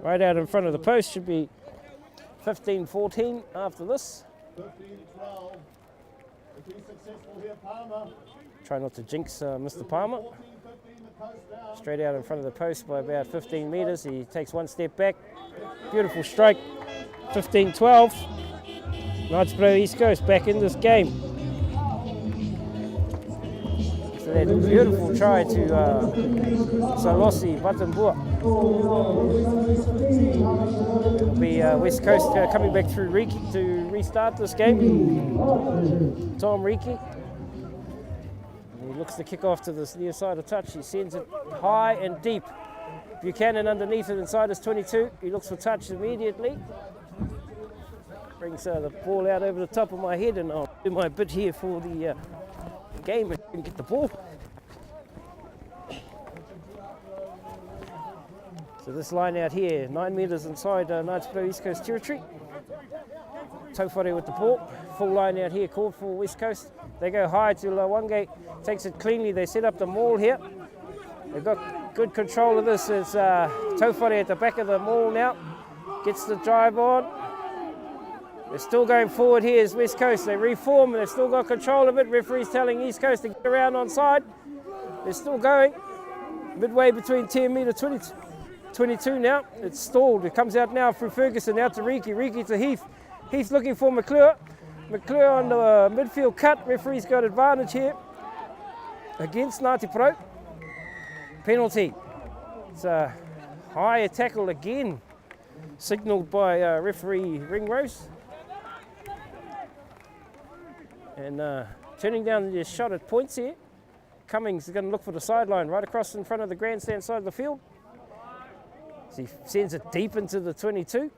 Right out in front of the post, should be 15-14 after this. 15-12. If he's successful here, Palmer. Try not to jinx Mr. Palmer. Straight out in front of the post by about 15 metres. He takes one step back. Beautiful strike. 15-12. Npec East Coast back in this game. So that beautiful try to Salosi Buttonboer. It'll be West Coast coming back through Riki to restart this game. Tom Riki. He looks to kick off to this near side of touch. He sends it high and deep. Buchanan underneath it inside his 22. He looks for touch immediately. Brings the ball out over the top of my head, and I'll do my bit here for the game and get the ball. So this line out here, 9 metres inside Npec East Coast territory. Taufare with the ball. Full line out here called for West Coast. They go high to Lawange, takes it cleanly. They set up the maul here. They've got good control of this. It's Taufare at the back of the maul now. Gets the drive on. They're still going forward here as West Coast. They reform and they've still got control of it. Referee's telling East Coast to get around on side. They're still going. Midway between 10 metre 22 now. It's stalled. It comes out now through Ferguson, out to Riki. Riki to Heath. Heath looking for McClure. McClure on the midfield cut. Referee's got advantage here against Ngāti Porou. Penalty. It's a higher tackle again, signalled by referee Ringrose. And turning down the shot at points here. Cummings is going to look for the sideline right across in front of the grandstand side of the field. So he sends it deep into the 22.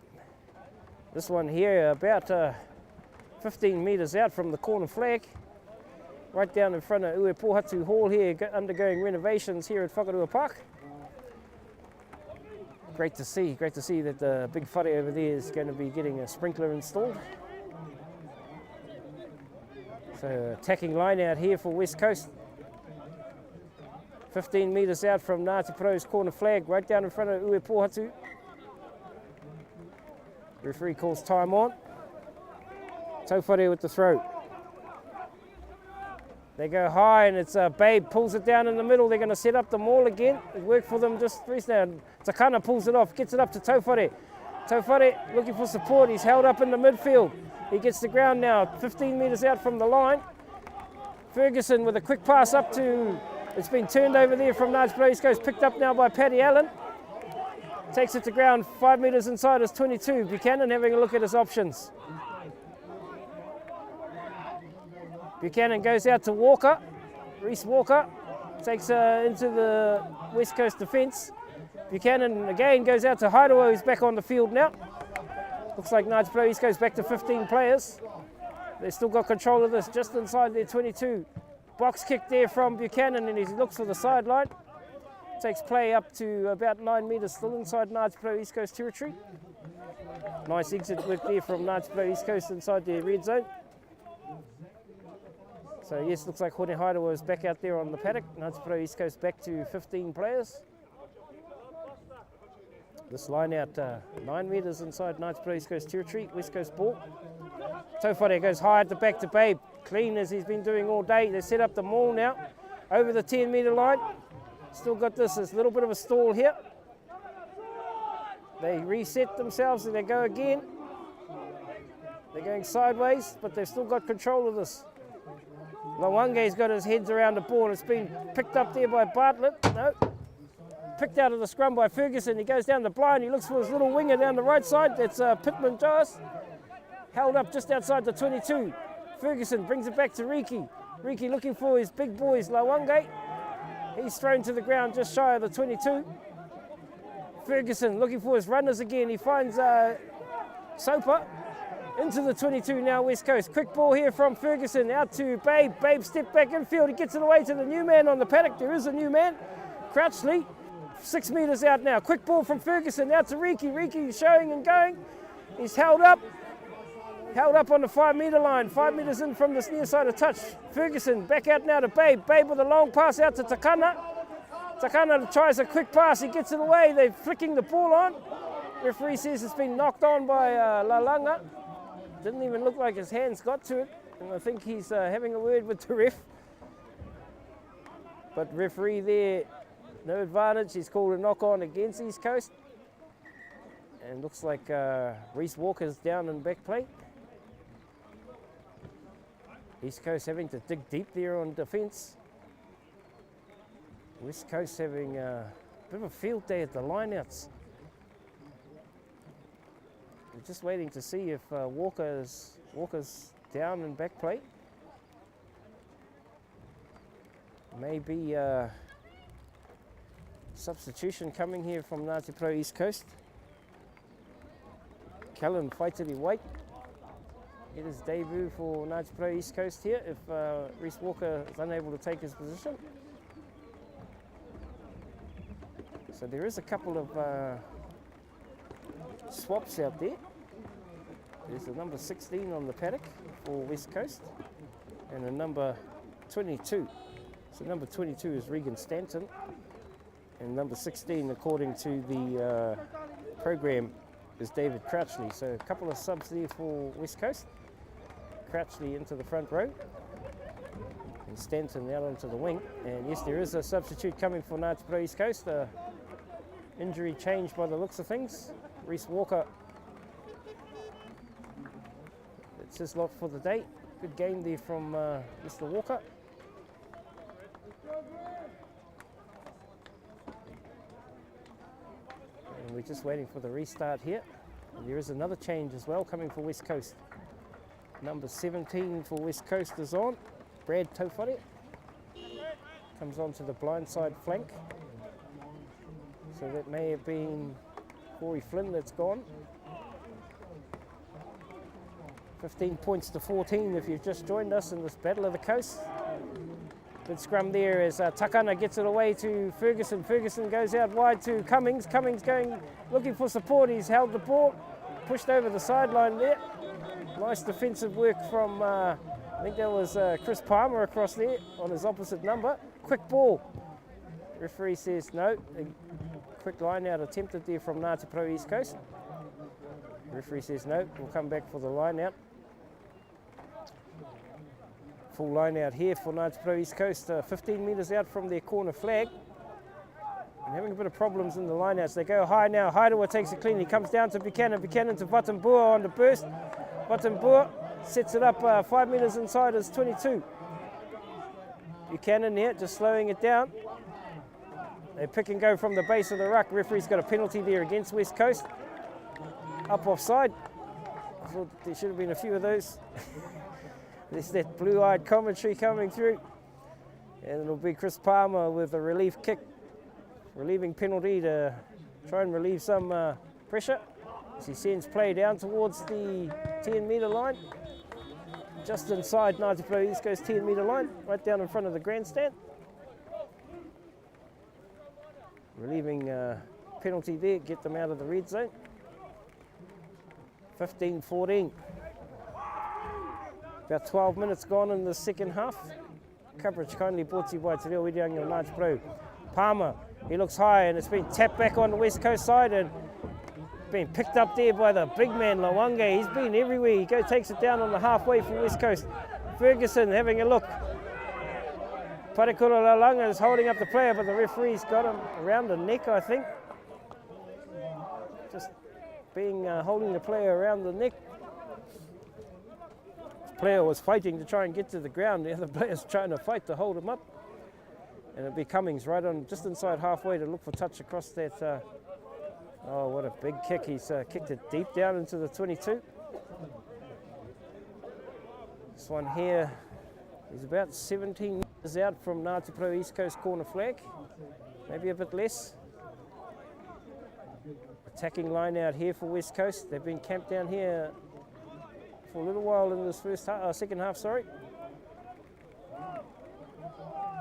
This one here about 15 metres out from the corner flag. Right down in front of Ue Pohatu Hall here, undergoing renovations here at Whakarua Park. Great to see that the big whare over there is going to be getting a sprinkler installed. So attacking line out here for West Coast. 15 metres out from Ngāti Porou's corner flag, right down in front of Ue Pohatu. Referee calls time on. Taufare with the throw. They go high and it's Babe pulls it down in the middle. They're going to set up the maul again. It worked for them just recently. Takana pulls it off, gets it up to Taufare. Taufare looking for support. He's held up in the midfield. He gets the ground now, 15 metres out from the line. Ferguson with a quick pass up to, it's been turned over there from Npec East Coast, picked up now by Paddy Allen. Takes it to ground 5 metres inside his 22. Buchanan having a look at his options. Buchanan goes out to Walker. Reese Walker takes into the West Coast defence. Buchanan again goes out to Hideaway, who's back on the field now. Looks like Npec East Coast back to 15 players. They've still got control of this just inside their 22. Box kick there from Buchanan and he looks for the sideline. Takes play up to about 9 metres still inside Npec East Coast territory. Nice exit work there from Npec East Coast inside their red zone. So yes, looks like Hone Hideaway is back out there on the paddock. Npec East Coast back to 15 players. This line out 9 metres inside Npec East Coast territory, West Coast ball. Taufare goes high at the back to Babe, clean as he's been doing all day. They set up the maul now, over the 10 metre line. Still got this, there's a little bit of a stall here. They reset themselves and they go again. They're going sideways, but they've still got control of this. Lawange's got his heads around the ball. It's been picked up there by Bartlett. No. Picked out of the scrum by Ferguson. He goes down the blind. He looks for his little winger down the right side. That's Pittman Joyce. Held up just outside the 22. Ferguson brings it back to Riki. Riki looking for his big boys, Lawange. He's thrown to the ground just shy of the 22. Ferguson looking for his runners again. He finds Soper. Into the 22 now, West Coast. Quick ball here from Ferguson out to Babe. Babe step back infield. He gets it away to the new man on the paddock. There is a new man. Crouchley, 6 metres out now. Quick ball from Ferguson out to Riki. Riki showing and going. He's held up. Held up on the 5 metre line. 5 metres in from this near side of touch. Ferguson back out now to Babe. Babe with a long pass out to Takana. Takana tries a quick pass. He gets it away. They're flicking the ball on. Referee says it's been knocked on by Lalanga. Didn't even look like his hands got to it, and I think he's having a word with the ref. But referee there, no advantage. He's called a knock on against East Coast. And looks like Reece Walker's down in back play. East Coast having to dig deep there on defence. West Coast having a bit of a field day at the lineouts. We're just waiting to see if Walker's down in back play. Maybe substitution coming here from Ngāti Pro East Coast. Callum Faitiri White. It is debut for Ngāti Pro East Coast here if Reece Walker is unable to take his position. So there is a couple of swaps out there. There's a number 16 on the paddock for West Coast and a number 22. So number 22 is Regan Stanton and number 16, according to the program, is David Crouchley. So a couple of subs there for West Coast. Crouchley into the front row and Stanton out onto the wing. And yes, there is a substitute coming for Ngāti Pro East Coast. Injury change by the looks of things. Reece Walker, it's his lot for the day. Good game there from Mr. Walker. And we're just waiting for the restart here. And there is another change as well coming for West Coast. Number 17 for West Coast is on. Brad Taufare comes onto the blindside flank. So that may have been Corey Flynn that's gone. 15 points to 14 if you've just joined us in this Battle of the Coast. Good scrum there as Takana gets it away to Ferguson. Ferguson goes out wide to Cummings. Cummings going, looking for support. He's held the ball, pushed over the sideline there. Nice defensive work from, I think that was Chris Palmer across there on his opposite number. Quick ball. Referee says no. Quick line out attempted there from Ngāti Pro East Coast. Referee says no. We'll come back for the line out. Full line out here for Ngāti Pro East Coast, 15 metres out from their corner flag. And having a bit of problems in the lineouts. They go high now. Haidawa takes it clean. He comes down to Buchanan. Buchanan to Vatambua on the burst. Vatambua sets it up 5 metres inside his 22. Buchanan here just slowing it down. They pick and go from the base of the ruck. Referee's got a penalty there against West Coast. Up offside. I thought there should have been a few of those. There's that blue-eyed commentary coming through. And it'll be Chris Palmer with a relief kick. Relieving penalty to try and relieve some pressure. As he sends play down towards the 10-metre line. Just inside Ngāti Pro East Coast 10-metre line. Right down in front of the grandstand. Relieving penalty there, get them out of the red zone. 15-14. About 12 minutes gone in the second half. Coverage kindly brought to you by Te Reo Iriangi on Ngāti Pro. Palmer, he looks high and it's been tapped back on the West Coast side and been picked up there by the big man Lawange. He's been everywhere. He takes it down on the halfway for West Coast. Ferguson having a look. Parekura Lalanga is holding up the player, but the referee's got him around the neck, I think. just being holding the player around the neck. The player was fighting to try and get to the ground. The other player's trying to fight to hold him up. And it'll be Cummings right on, just inside halfway to look for touch across that. Oh, what a big kick. He's kicked it deep down into the 22. This one here is about 17 metres out from Ngāti Pro East Coast corner flag. Maybe a bit less. Attacking line out here for West Coast. They've been camped down here for a little while in this second half, sorry.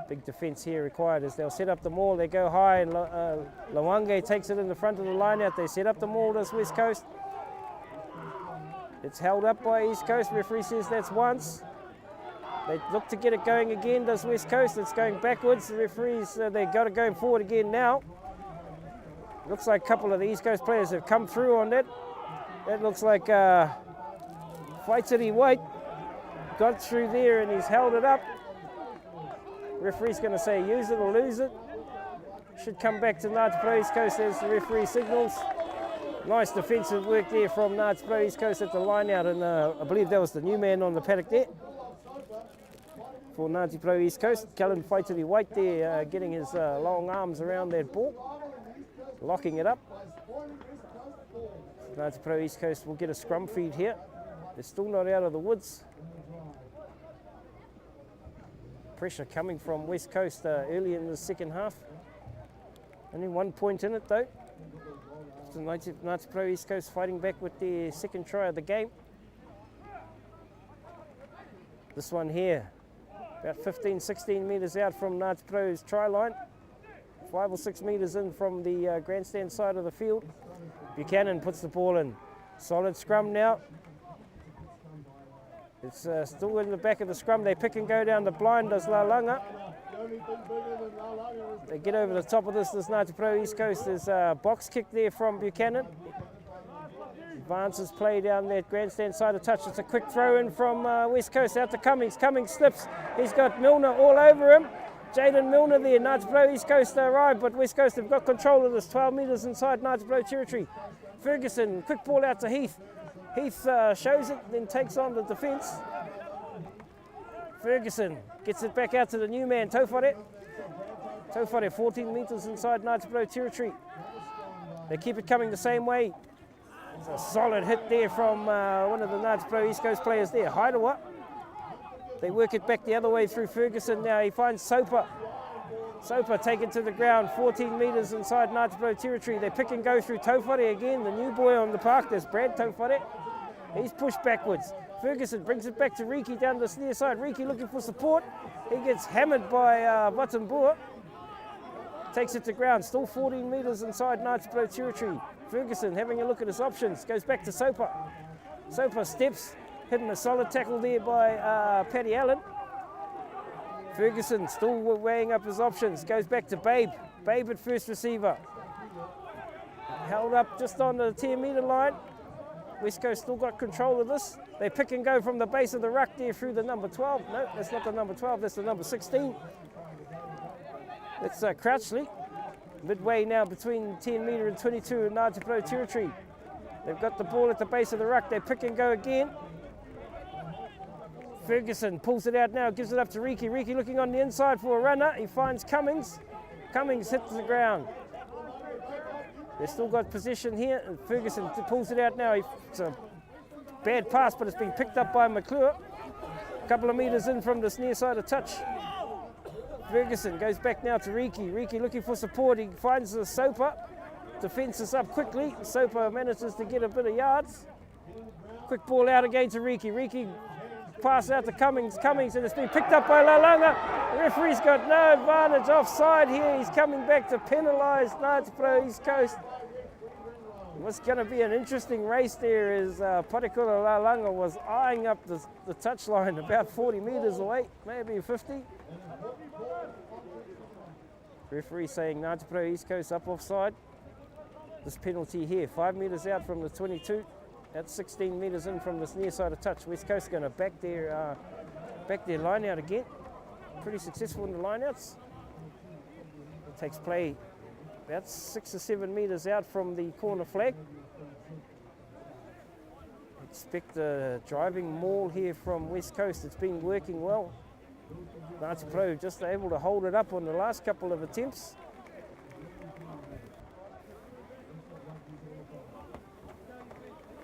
Big defence here required as they'll set up the maul. They go high and Lawange takes it in the front of the line out. They set up the maul, this West Coast. It's held up by East Coast. Referee says that's once. They look to get it going again, does West Coast. It's going backwards. The referees, they got it going forward again now. Looks like a couple of the East Coast players have come through on that. That looks like Waitiri White got through there and he's held it up. Referee's going to say use it or lose it. Should come back to Ngāti Pro East Coast as the referee signals. Nice defensive work there from Ngāti Pro East Coast at the line out, and I believe that was the new man on the paddock there for Ngāti Pro East Coast. Callan Waitiri White there getting his long arms around that ball, locking it up. Ngāti Pro East Coast will get a scrum feed here. They're still not out of the woods. Pressure coming from West Coast early in the second half. Only 1 point in it though. So Ngāti Pro East Coast fighting back with their second try of the game. This one here, about 15, 16 metres out from Ngāti Pro's try line. 5 or 6 metres in from the grandstand side of the field. Buchanan puts the ball in. Solid scrum now. It's still in the back of the scrum. They pick and go down the blind, does Lalanga. They get over the top of this Ngāti Pro East Coast. There's a box kick there from Buchanan. Advances play down that grandstand side of touch. It's a quick throw in from West Coast out to Cummings. Cummings slips. He's got Milner all over him. Jaden Milner there. Ngāti Pro East Coast arrived, but West Coast have got control of this. 12 metres inside Ngāti Pro territory. Ferguson, quick ball out to Heath. Heath shows it, then takes on the defence. Ferguson gets it back out to the new man, Taufare. Taufare, 14 metres inside Ngāti Pro territory. They keep it coming the same way. It's a solid hit there from one of the Ngāti Pro East Coast players there, Haidawa. They work it back the other way through Ferguson now. He finds Soper. Soper taken to the ground, 14 metres inside Ngāti Pro territory. They pick and go through Taufare again, the new boy on the park. There's Brad Taufare. He's pushed backwards. Ferguson brings it back to Riki down the near side. Riki looking for support. He gets hammered by Watambua. Takes it to ground, still 14 metres inside Ngāti Pro territory. Ferguson having a look at his options, goes back to Soper. Soper steps, hitting a solid tackle there by Paddy Allen. Ferguson still weighing up his options, goes back to Babe. Babe at first receiver. Held up just on the 10-metre line. West Coast still got control of this. They pick and go from the base of the ruck there through the number 12. No, that's not the number 12, that's the number 16. It's Crouchley. Midway now between 10 metre and 22 in Ngāti Pro territory. They've got the ball at the base of the ruck. They pick and go again. Ferguson pulls it out now, gives it up to Riki. Riki looking on the inside for a runner. He finds Cummings. Cummings hits the ground. They've still got possession here. And Ferguson pulls it out now. It's a bad pass, but it's been picked up by McClure. A couple of metres in from this near side of touch. Ferguson goes back now to Riki. Riki looking for support. He finds the Soper. Defence is up quickly. Soper manages to get a bit of yards. Quick ball out again to Riki. Riki pass out to Cummings. Cummings, and it's been picked up by Lalanga. The referee's got no advantage offside here. He's coming back to penalise Ngāti Pro East Coast. What's going to be an interesting race there is Parekura Lalanga was eyeing up the touchline about 40 metres away, maybe 50. Referee saying Ngāti Pro East Coast up offside. This penalty here, 5 metres out from the 22. That's 16 metres in from this near side of touch. West Coast going to back their line out again. Pretty successful in the line outs. Takes play about 6 or 7 metres out from the corner flag. Expect a driving maul here from West Coast. It's been working well. Ngāti Pro just able to hold it up on the last couple of attempts.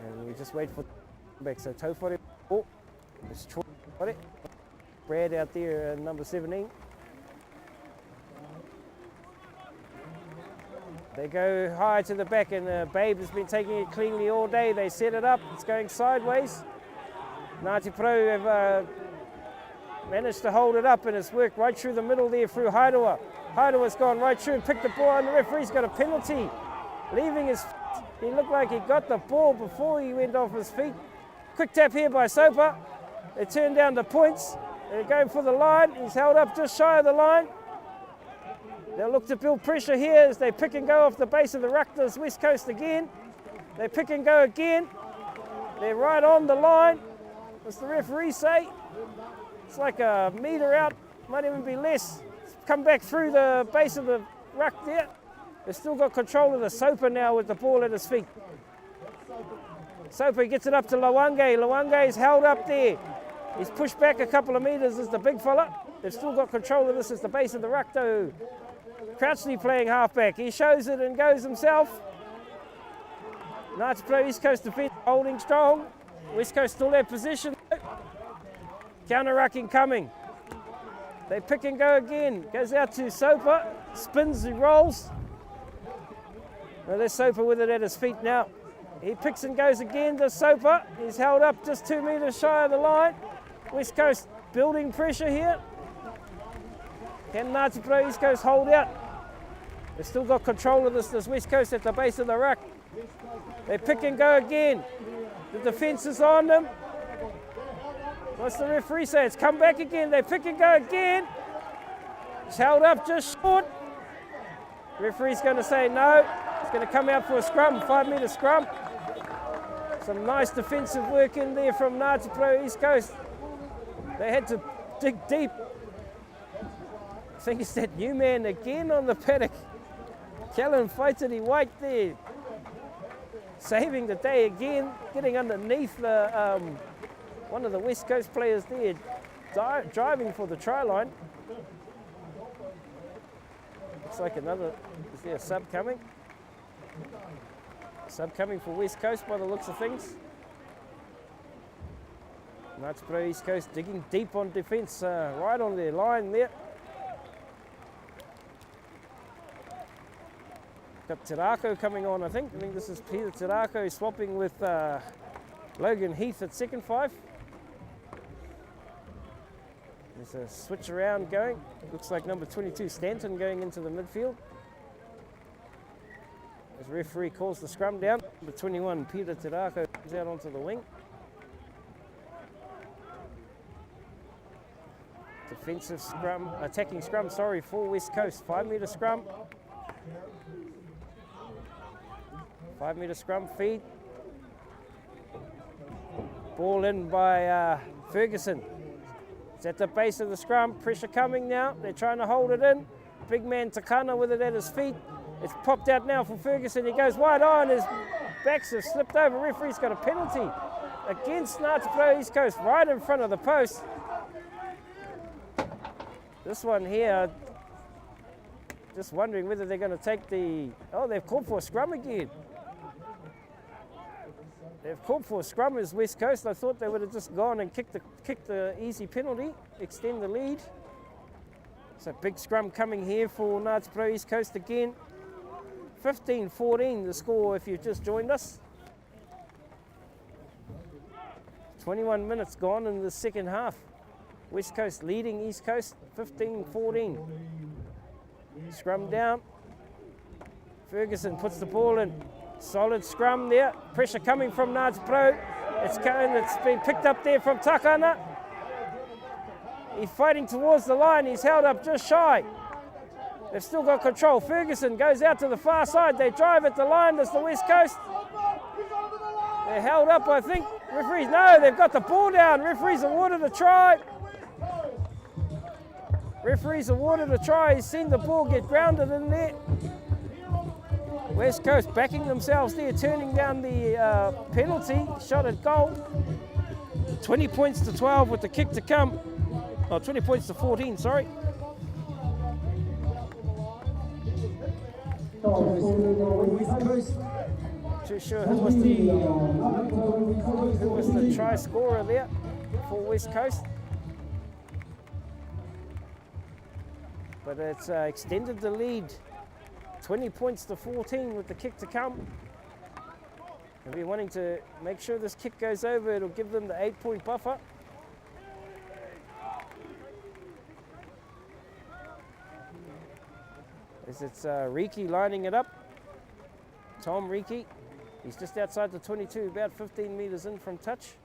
And we just wait for back. So Taufare, oh, it's Taufare. Brad out there, number 17. They go high to the back, and Babe has been taking it cleanly all day. They set it up, it's going sideways. Ngāti Pro have managed to hold it up, and it's worked right through the middle there through Hairoa. Hairoa's gone right through and picked the ball, and the referee's got a penalty. Leaving his feet. He looked like he got the ball before he went off his feet. Quick tap here by Soper. They turn down the points. They're going for the line. He's held up just shy of the line. They'll look to build pressure here as they pick and go off the base of the ruck. Does West Coast again. They pick and go again. They're right on the line. What's the referee say? It's like a metre out, might even be less. Come back through the base of the ruck there. They've still got control of the Soper now with the ball at his feet. Soper gets it up to Lawange. Lawange is held up there. He's pushed back a couple of metres as the big fella. They've still got control of this as the base of the ruck though. Crouchley playing halfback. He shows it and goes himself. Ngāti Pro East Coast defence holding strong. West Coast still their position. Counter rucking coming. They pick and go again. Goes out to Soper. Spins, he rolls. Well, there's Soper with it at his feet now. He picks and goes again to Soper. He's held up just 2 metres shy of the line. West Coast building pressure here. Can Ngāti Pro East Coast hold out? They've still got control of this West Coast at the base of the ruck. They pick and go again. The defence is on them. What's the referee say? It's come back again. They pick and go again. It's held up just short. Referee's going to say no. It's going to come out for a scrum, 5 metre scrum. Some nice defensive work in there from Ngāti Pro East Coast. They had to dig deep. I think it's that new man again on the paddock. Kellen Faitiri White there. Saving the day again, getting underneath the one of the West Coast players there, driving for the try line. Looks like another, is there a sub coming? Sub coming for West Coast by the looks of things. Ngāti Pro East Coast digging deep on defence, right on their line there. Got Tirako coming on, I think. I think this is Peter Tirako swapping with Logan Heath at second 5. There's a switch around going. Looks like number 22 Stanton going into the midfield. As referee calls the scrum down. Number 21 Peter Tirako comes out onto the wing. Defensive scrum, attacking scrum, sorry, for West Coast. 5 metre scrum. 5 metre scrum feed. Ball in by Ferguson. It's at the base of the scrum. Pressure coming now. They're trying to hold it in. Big man Takana with it at his feet. It's popped out now for Ferguson. He goes wide on. His backs have slipped over. Referee's got a penalty against Ngāti Pro East Coast right in front of the post. This one here, just wondering whether they're going to take the... Oh, they've called for a scrum again. They've called for a scrum as West Coast. I thought they would have just gone and kicked the easy penalty, extend the lead. So big scrum coming here for Ngāti Pro East Coast again. 15-14 the score if you've just joined us. 21 minutes gone in the second half. West Coast leading East Coast 15-14. Scrum down. Ferguson puts the ball in. Solid scrum there. Pressure coming from Ngāti Pro. It's been picked up there from Takana. He's fighting towards the line. He's held up just shy. They've still got control. Ferguson goes out to the far side. They drive at the line. There's the West Coast. They're held up, I think. Referees, no, they've got the ball down. Referees awarded a try. Referees awarded a try. He's seen the ball get grounded in there. West Coast backing themselves there, turning down the penalty, shot at goal. 20 points to 12 with the kick to come. Oh, 20 points to 14, sorry. Too sure who was the try scorer there for West Coast. But it's extended the lead. 20 points to 14 with the kick to come. They'll be wanting to make sure this kick goes over. It'll give them the 8-point buffer. As it's Riki lining it up. Tom Riki. He's just outside the 22, about 15 metres in from touch.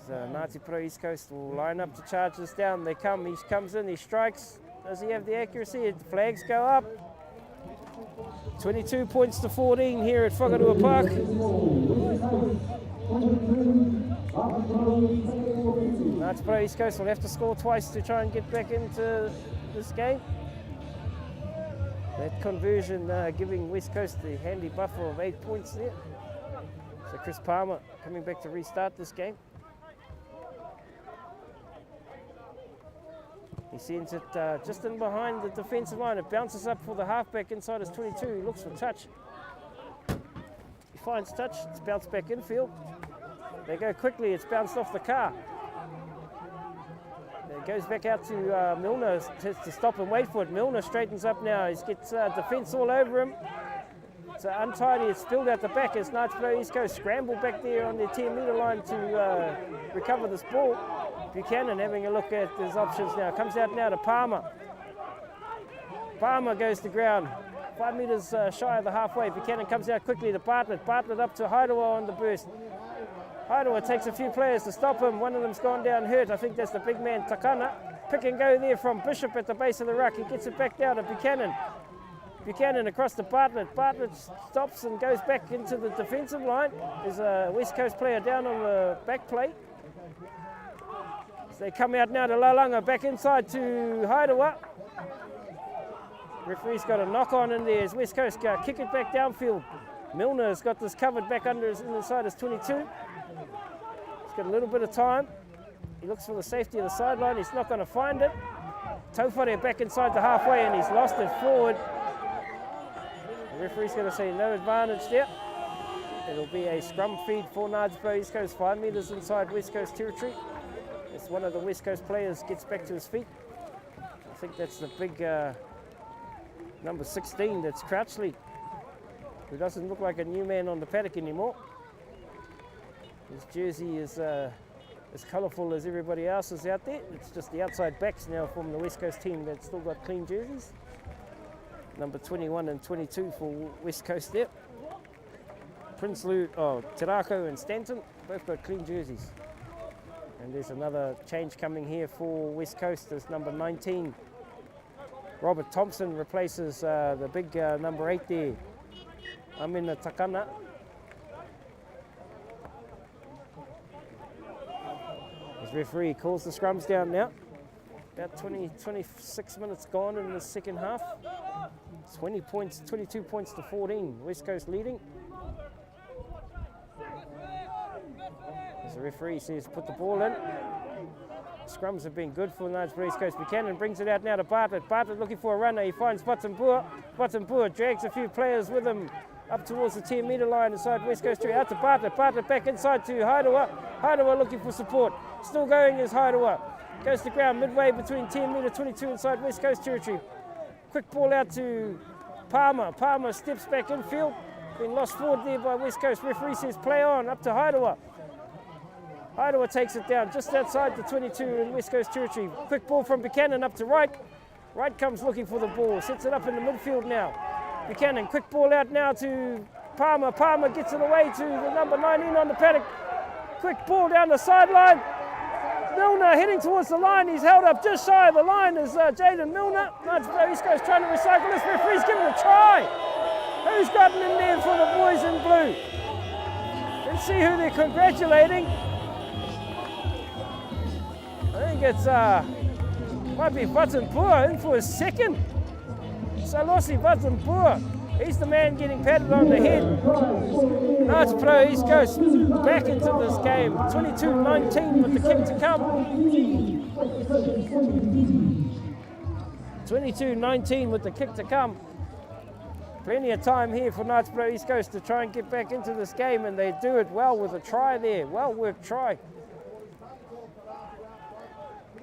So Ngāti Pro East Coast will line up to charge this down. They come, he comes in, he strikes. Does he have the accuracy? The flags go up. 22 points to 14 here at Whakarua Park. Ngāti Pro East Coast will have to score twice to try and get back into this game. That conversion giving West Coast the handy buffer of 8 points there. So Chris Palmer coming back to restart this game. He sends it just in behind the defensive line. It bounces up for the halfback inside his 22. He looks for touch. He finds touch. It's bounced back infield. They go quickly. It's bounced off the car. It goes back out to Milner to stop and wait for it. Milner straightens up now. He gets defence all over him. It's untidy. It's spilled out the back as Ngāti Pro East Coast scramble back there on their 10-metre line to recover this ball. Buchanan having a look at his options now. Comes out now to Palmer. Palmer goes to ground. 5 metres shy of the halfway. Buchanan comes out quickly to Bartlett. Bartlett up to Haidawa on the burst. Haidawa takes a few players to stop him. One of them's gone down hurt. I think that's the big man, Takana. Pick and go there from Bishop at the base of the ruck. He gets it back down to Buchanan. Buchanan across to Bartlett. Bartlett stops and goes back into the defensive line. There's a West Coast player down on the back plate. So they come out now to Lalanga, back inside to Haidawa. Referee's got a knock on in there as West Coast kick it back downfield. Milner's got this covered back under inside his 22. He's got a little bit of time. He looks for the safety of the sideline. He's not going to find it. Taufare back inside the halfway and he's lost it forward. The referee's going to say no advantage there. It'll be a scrum feed for Ngāti Pro East Coast, 5 metres inside West Coast territory. As one of the West Coast players gets back to his feet. I think that's the big number 16, that's Crouchley, who doesn't look like a new man on the paddock anymore. His jersey is as colourful as everybody else's out there. It's just the outside backs now from the West Coast team that's still got clean jerseys. Number 21 and 22 for West Coast there. Prinsloo, Terako and Stanton both got clean jerseys. And there's another change coming here for West Coast as number 19. Robert Thompson replaces the big number 8 there, Amina Takana. His referee calls the scrums down now. About 26 minutes gone in the second half. 22 points to 14. West Coast leading. As the referee says, put the ball in. Scrums have been good for Ngāti Pro East Coast. Buchanan brings it out now to Bartlett. Bartlett looking for a runner. He finds Buttonbua. Buttonbua drags a few players with him up towards the 10-metre line inside West Coast territory. Out to Bartlett. Bartlett back inside to Haidawa. Haidawa looking for support. Still going is Haidawa. Goes to ground midway between 10-metre 22 inside West Coast territory. Quick ball out to Palmer. Palmer steps back infield. Been lost forward there by West Coast. Referee says play on. Up to Haidawa. Haidawa takes it down just outside the 22 in West Coast territory. Quick ball from Buchanan up to Wright. Wright comes looking for the ball. Sets it up in the midfield now. Buchanan, quick ball out now to Palmer. Palmer gets it away to the number 19 on the paddock. Quick ball down the sideline. Milner heading towards the line. He's held up just shy of the line as Jaden Milner. Ngāti Pro East Coast trying to recycle this. Referee's given a try. Who's gotten in there for the boys in blue? Let's see who they're congratulating. I think it's might be Buttonbua in for his second. Salosi Batampua. He's the man getting patted on the head. Ngāti Pro East Coast back into this game. 22-19 with the kick to come. 22-19 with the kick to come. Plenty of time here for Ngāti Pro East Coast to try and get back into this game, and they do it well with a try there. Well worked try.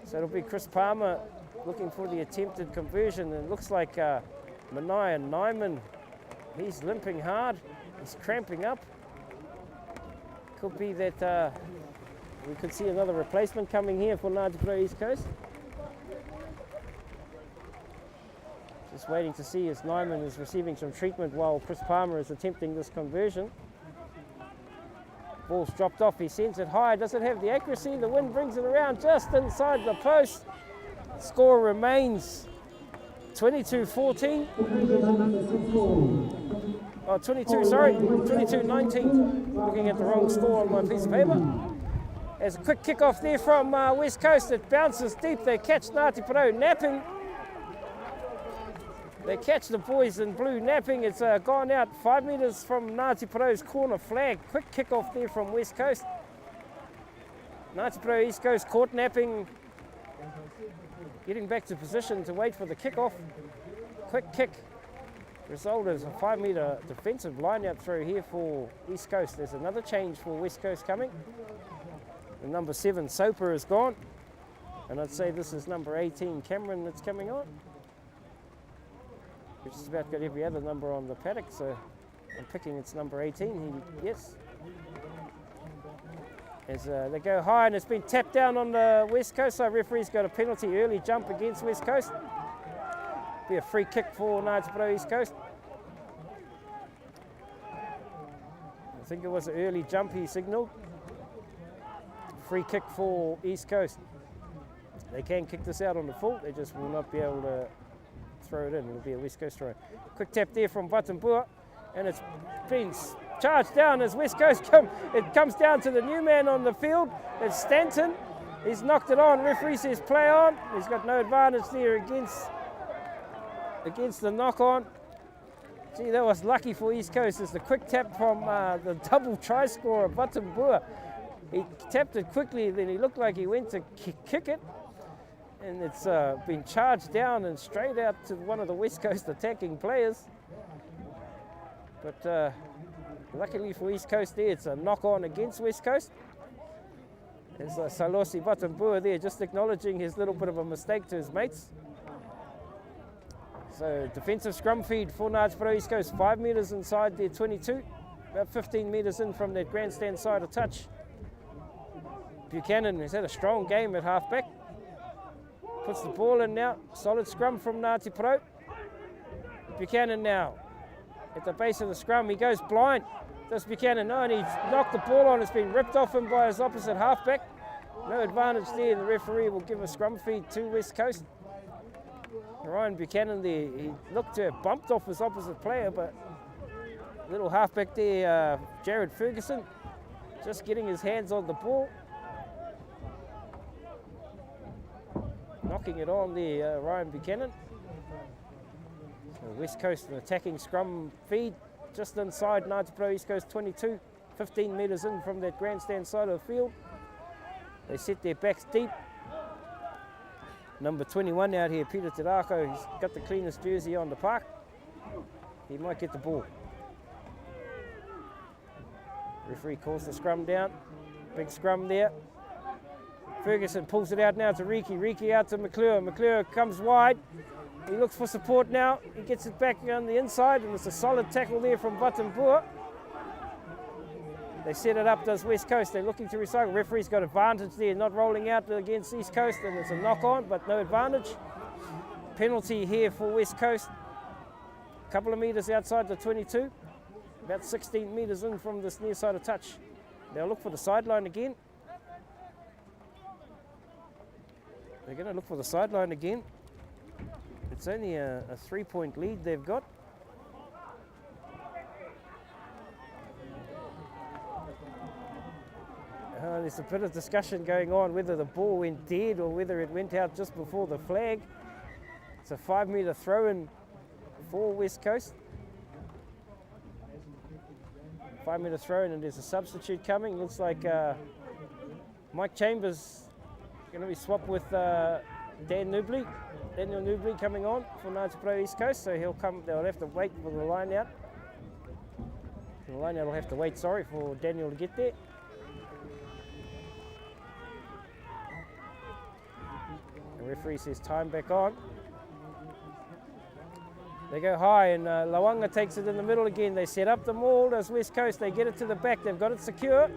So it'll be Chris Palmer looking for the attempted conversion. And it looks like Mania Nyman, he's limping hard. He's cramping up. Could be that we could see another replacement coming here for Ngāti Pro East Coast. Just waiting to see as Nyman is receiving some treatment while Chris Palmer is attempting this conversion. Ball's dropped off, he sends it high, does it have the accuracy? The wind brings it around just inside the post. Score remains 22-14. Oh, 22-19. Looking at the wrong score on my piece of paper. There's a quick kick-off there from West Coast. It bounces deep. They catch Ngāti Pro napping. They catch the boys in blue napping. It's gone out 5 metres from Ngāti Pro's corner flag. Quick kick-off there from West Coast. Ngāti Pro East Coast caught napping. Getting back to position to wait for the kick-off. Quick kick. Result is a 5 metre defensive line-out throw here for East Coast. There's another change for West Coast coming. The number 7, Soper, is gone. And I'd say this is number 18, Cameron, that's coming on. Which has about got every other number on the paddock, so I'm picking it's number 18. Yes. As they go high, and it's been tapped down on the West Coast, so referee's got a penalty, early jump against West Coast. Be a free kick for Ngāti Pro East Coast. I think it was an early jump he signalled. Free kick for East Coast. They can kick this out on the full, they just will not be able to throw it in. It'll be a West Coast throw. Quick tap there from Batampua, and it's been charged down as West Coast it comes down to the new man on the field. It's Stanton. He's knocked it on. Referee says play on. He's got no advantage there against the knock on. Gee, that was lucky for East Coast. It's the quick tap from the double try scorer, Batampua. He tapped it quickly, then he looked like he went to kick it. And it's been charged down and straight out to one of the West Coast attacking players. But luckily for East Coast there, it's a knock-on against West Coast. There's Salosi Batampua there just acknowledging his little bit of a mistake to his mates. So defensive scrum feed for Ngāti Pro East Coast, 5 metres inside their 22, about 15 metres in from that grandstand side of touch. Buchanan has had a strong game at halfback. Puts the ball in now, solid scrum from Ngāti Pro. Buchanan now at the base of the scrum, he goes blind. Does Buchanan? No, and he's knocked the ball on, it's been ripped off him by his opposite halfback. No advantage there, the referee will give a scrum feed to West Coast. Ryan Buchanan there, he looked to have bumped off his opposite player, but little halfback there, Jared Ferguson, just getting his hands on the ball. Knocking it on there, Ryan Buchanan. So West Coast an attacking scrum feed just inside Ngāti Pro East Coast 22, 15 metres in from that grandstand side of the field. They set their backs deep. Number 21 out here, Peter Tedako, he's got the cleanest jersey on the park. He might get the ball. Referee calls the scrum down. Big scrum there. Ferguson pulls it out now to Riki. Riki out to McClure. McClure comes wide. He looks for support now. He gets it back on the inside, and it's a solid tackle there from Batampua. They set it up, does West Coast. They're looking to recycle. Referee's got advantage there, not rolling out against East Coast, and it's a knock on, but no advantage. Penalty here for West Coast. A couple of metres outside the 22. About 16 metres in from this near side of touch. They'll look for the sideline again. They're going to look for the sideline again. It's only a 3-point lead they've got. There's a bit of discussion going on whether the ball went dead or whether it went out just before the flag. It's a 5 metre throw-in for West Coast. 5 metre throw in, and there's a substitute coming. Looks like Mike Chambers going to be swapped with Daniel Newbley coming on for Ngāti Pro East Coast, so they'll have to wait for the line out. The line out will have to wait, for Daniel to get there. The referee says time back on. They go high, and Lawanga takes it in the middle again. They set up the maul, does West Coast. They get it to the back. They've got it secure,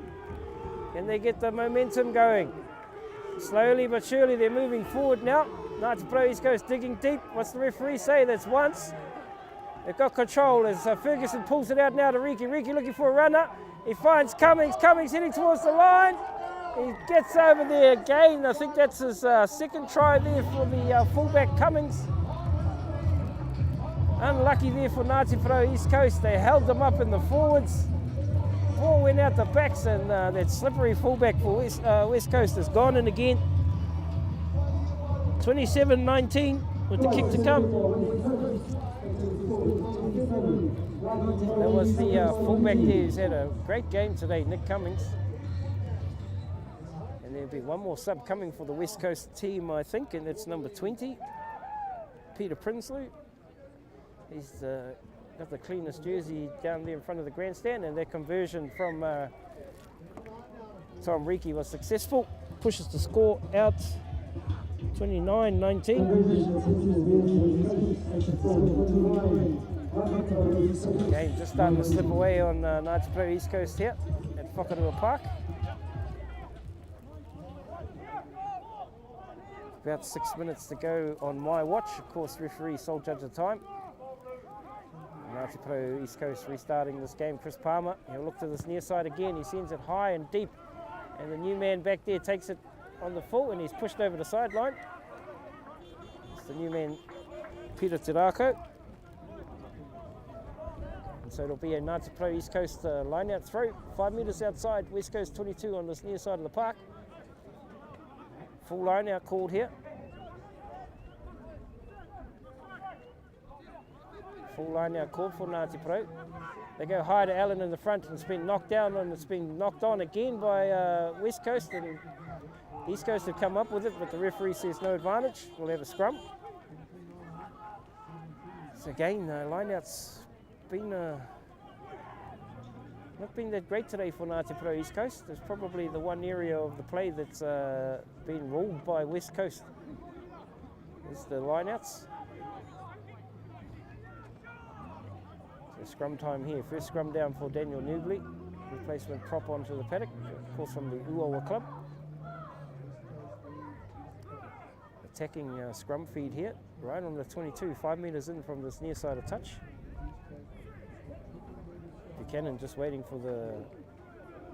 and they get the momentum going. Slowly but surely, they're moving forward now. Ngāti Pro East Coast digging deep. What's the referee say? That's once. They've got control as Ferguson pulls it out now to Riki. Riki looking for a runner. He finds Cummings. Cummings heading towards the line. He gets over there again. I think that's his second try there for the fullback Cummings. Unlucky there for Ngāti Pro East Coast. They held them up in the forwards. Ball went out the backs, and that slippery fullback for West Coast has gone in again. 27-19 with the kick to come. That was the fullback there who's had a great game today, Nick Cummings. And there'll be one more sub coming for the West Coast team, I think, and that's number 20, Peter Prinsloo. He's got the cleanest jersey down there in front of the grandstand, and their conversion from Tom Riki was successful. Pushes the score out 29-19. Game just starting to slip away on Ngāti Pro East Coast here at Whakarua Park. About 6 minutes to go on my watch. Of course, referee, sole judge of time. Ngāti Pro East Coast restarting this game. Chris Palmer, he'll look to this near side again. He sends it high and deep, and the new man back there takes it on the full, and he's pushed over the sideline. It's the new man, Peter Tirako. And so it'll be a Ngāti Pro East Coast line-out throw, 5 metres outside, West Coast 22 on this near side of the park. Full line-out called here. Full line-out called for Ngāti Pro. They go high to Allen in the front, and it's been knocked down, and it's been knocked on again by West Coast, and East Coast have come up with it, but the referee says no advantage. We'll have a scrum. So again, line-out's been not been that great today for Ngāti Pro East Coast. There's probably the one area of the play that's been ruled by West Coast. There's the line-outs. So scrum time here. First scrum down for Daniel Newbley. Replacement prop onto the paddock, of course from the Uawa club. Attacking scrum feed here, right on the 22, 5 metres in from this near side of touch. Buchanan just waiting for the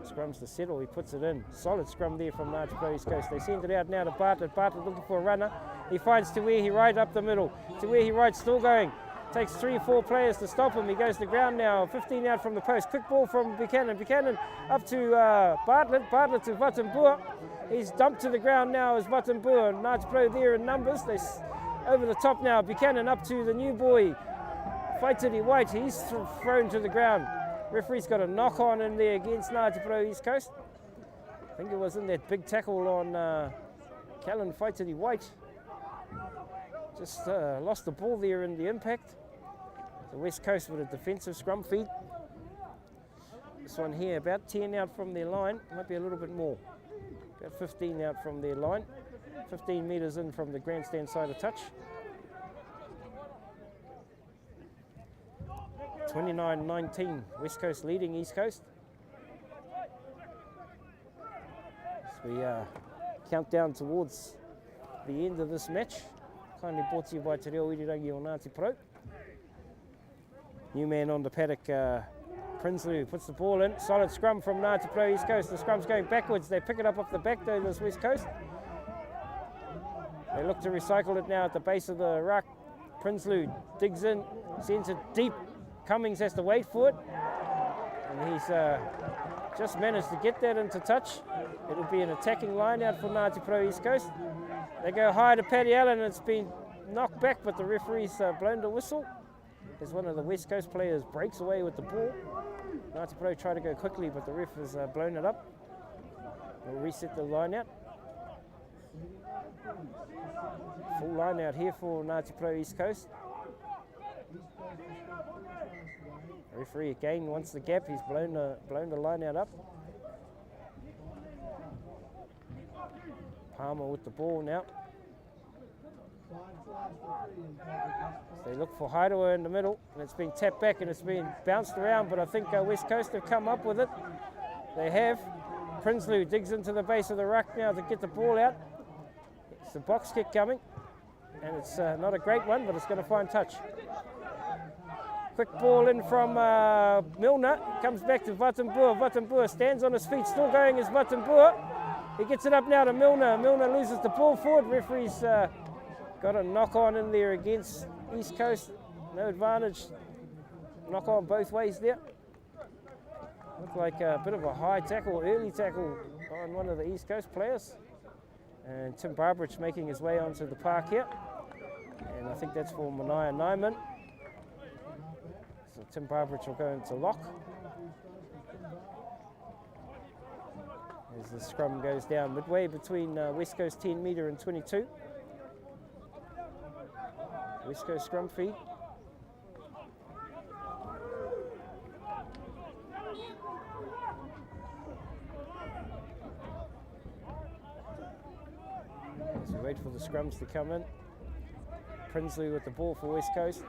scrums to settle. He puts it in. Solid scrum there from Ngāti Pro East Coast. They send it out now to Bartlett. Bartlett looking for a runner. He finds Te Wehi right up the middle. Te Wehi right still going. Takes 3 or 4 players to stop him. He goes to the ground now. 15 out from the post. Quick ball from Buchanan. Buchanan up to Bartlett. Bartlett to Vatambua. He's dumped to the ground now as Vatambua. Ngāti Pro there in numbers. They over the top now. Buchanan up to the new boy, Faitiri White. He's thrown to the ground. Referee's got a knock on in there against Ngāti Pro East Coast. I think it was in that big tackle on Callan Faitiri White. Just lost the ball there in the impact. The West Coast with a defensive scrum feed. This one here about 10 out from their line, might be a little bit more. About 15 out from their line. 15 metres in from the grandstand side of touch. 29-19, West Coast leading East Coast. As we count down towards the end of this match. Kindly brought to you by Te Reo Irirangi o Ngāti Pro. New man on the paddock, Prinsloo puts the ball in. Solid scrum from Ngāti Pro East Coast. The scrum's going backwards. They pick it up off the back though, this West Coast. They look to recycle it now at the base of the ruck. Prinsloo digs in, sends it deep. Cummings has to wait for it. And he's just managed to get that into touch. It'll be an attacking line out for Ngāti Pro East Coast. They go high to Paddy Allen, and it's been knocked back, but the referee's blown the whistle. as one of the West Coast players breaks away with the ball. Ngāti Porou try to go quickly, but the ref has blown it up. We'll reset the line out. Full line out here for Ngāti Porou East Coast. The referee again wants the gap. He's blown the line out up. Palmer with the ball now. So they look for Hairoa in the middle, and it's been tapped back and it's been bounced around, but I think West Coast have come up with it. They have. Prinsloo digs into the base of the ruck now to get the ball out. It's a box kick coming, and it's not a great one, but it's going to find touch. Quick ball in from Milner, comes back to Vatambua. Vatambua stands on his feet, still going as Vatambua. He gets it up now to Milner. Milner loses the ball forward. Referee's got a knock on in there against East Coast. No advantage. Knock on both ways there. Looked like a bit of a high tackle, early tackle on one of the East Coast players. And Tim Barbridge making his way onto the park here. And I think that's for Mania Nyman. So Tim Barbridge will go into lock. As the scrum goes down midway between West Coast 10 metre and 22. West Coast scrum feed. As we wait for the scrums to come in. Prinsloo with the ball for West Coast.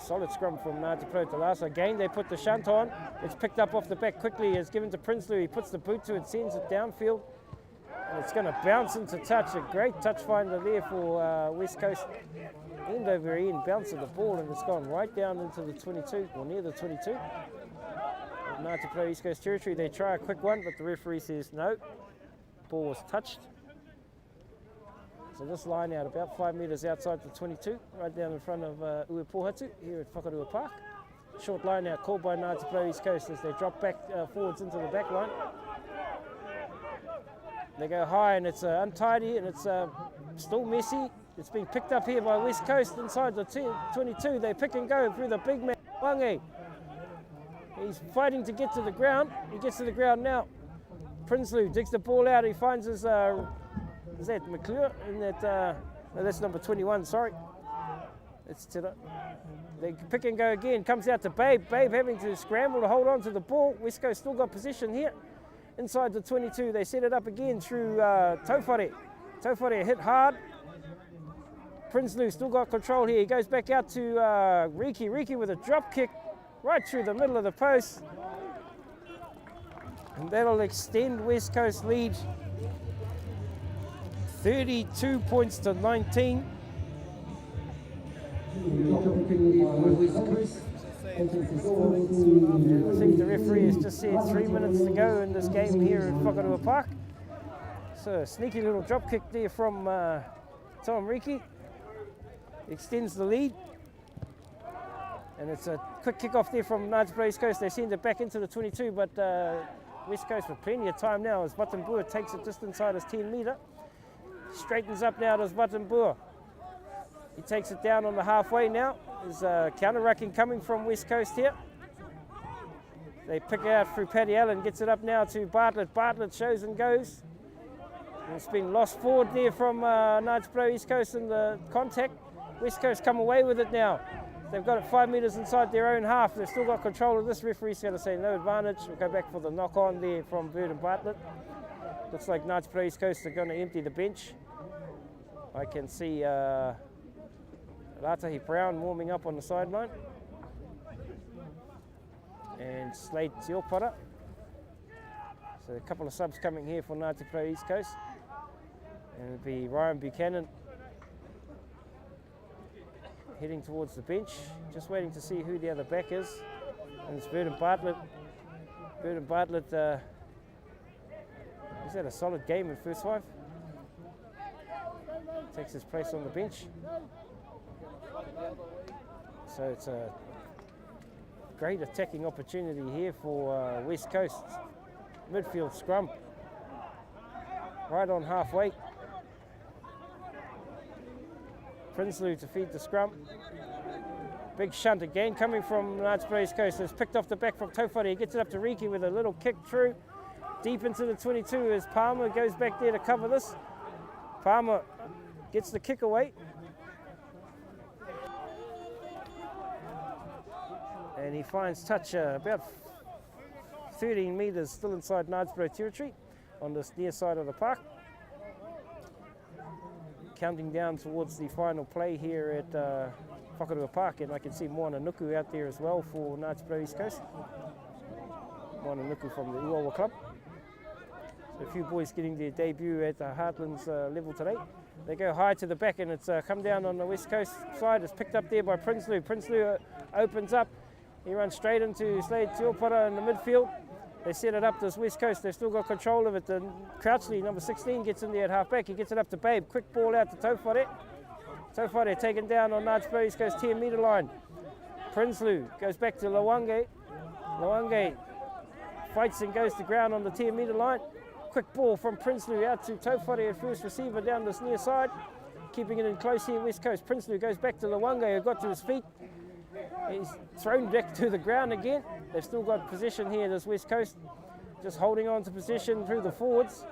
Solid scrum from Ngāti Porou Talasa. Again, they put the shunt on. It's picked up off the back quickly. It's given to Prinsloo. He puts the boot to it, sends it downfield. And it's going to bounce into touch. A great touch finder there for West Coast. End over end, bounce of the ball, and it's gone right down into the 22, or near the 22. Ngāti Porou East Coast territory. They try a quick one, but the referee says no. Ball was touched. So this line out about 5 metres outside the 22, right down in front of Uepohatu here at Whakarua Park. Short line out called by Ngāti Porou East Coast as they drop back forwards into the back line. They go high and it's untidy and it's still messy. It's been picked up here by West Coast inside the 22. They pick and go through the big man, Wange. He's fighting to get to the ground. He gets to the ground now. Prinsloo digs the ball out. He finds his, is that McClure? In that, no, that's number 21, sorry. It's Tira. They pick and go again. Comes out to Babe. Babe having to scramble to hold on to the ball. West Coast still got position here. Inside the 22, they set it up again through Taufare. Taufare hit hard. Prinsloo still got control here. He goes back out to Riki. Riki with a drop kick right through the middle of the post. And that'll extend West Coast lead 32 points to 19. I think the referee has just said 3 minutes to go in this game here at Whakarua Park. So a sneaky little drop kick there from Tom Riki. Extends the lead. And it's a quick kick off there from Ngāti Porou East Coast. They send it back into the 22, but West Coast with plenty of time now as Vatambua takes it just inside his 10 metre. Straightens up now to Vatambua. He takes it down on the halfway now. There's counter-rucking coming from West Coast here. They pick it out through Paddy Allen, gets it up now to Bartlett. Bartlett shows and goes. And it's been lost forward there from Ngāti Porou East Coast in the contact. West Coast come away with it now. They've got it 5 metres inside their own half. They've still got control of this. Referee's going to say no advantage. We'll go back for the knock-on there from Bird and Bartlett. Looks like Ngāti Porou East Coast are going to empty the bench. I can see Ratahi Brown warming up on the sideline. And Slade Tiopara. So a couple of subs coming here for Ngāti Porou East Coast. And it'll be Ryan Buchanan heading towards the bench. Just waiting to see who the other back is. And it's Bird and Bartlett. Bird and Bartlett, he's had a solid game in first five. Takes his place on the bench. So it's a great attacking opportunity here for West Coast. Midfield scrum. Right on halfway. Prinsloo to feed the scrum. Big shunt again coming from Npec East Coast. It's picked off the back from Taufare. He gets it up to Riki with a little kick through. Deep into the 22 as Palmer goes back there to cover this. Palmer gets the kick away. And he finds touch about 13 metres still inside Knightsborough territory on this near side of the park. Counting down towards the final play here at Whakarua Park, and I can see Moana Nuku out there as well for Knightsborough East Coast. Moana Nuku from the Uawa Club. So a few boys getting their debut at the Heartlands level today. They go high to the back, and it's come down on the West Coast side. It's picked up there by Prinsloo. Prinsloo opens up. He runs straight into Slade Tiopara in the midfield. They set it up this West Coast. They've still got control of it. The Crouchley, number 16, gets in there at half-back. He gets it up to Babe. Quick ball out to Taufare. Taufare taken down on Knightsborough East Coast 10-metre line. Prinsloo goes back to Lawange. Lawange fights and goes to ground on the 10-metre line. Quick ball from Prinsloo out to Taufare at first receiver down this near side. Keeping it in close here, West Coast. Prinsloo goes back to Lawange, who got to his feet. He's thrown back to the ground again. They've still got possession here, this West Coast. Just holding on to possession through the forwards.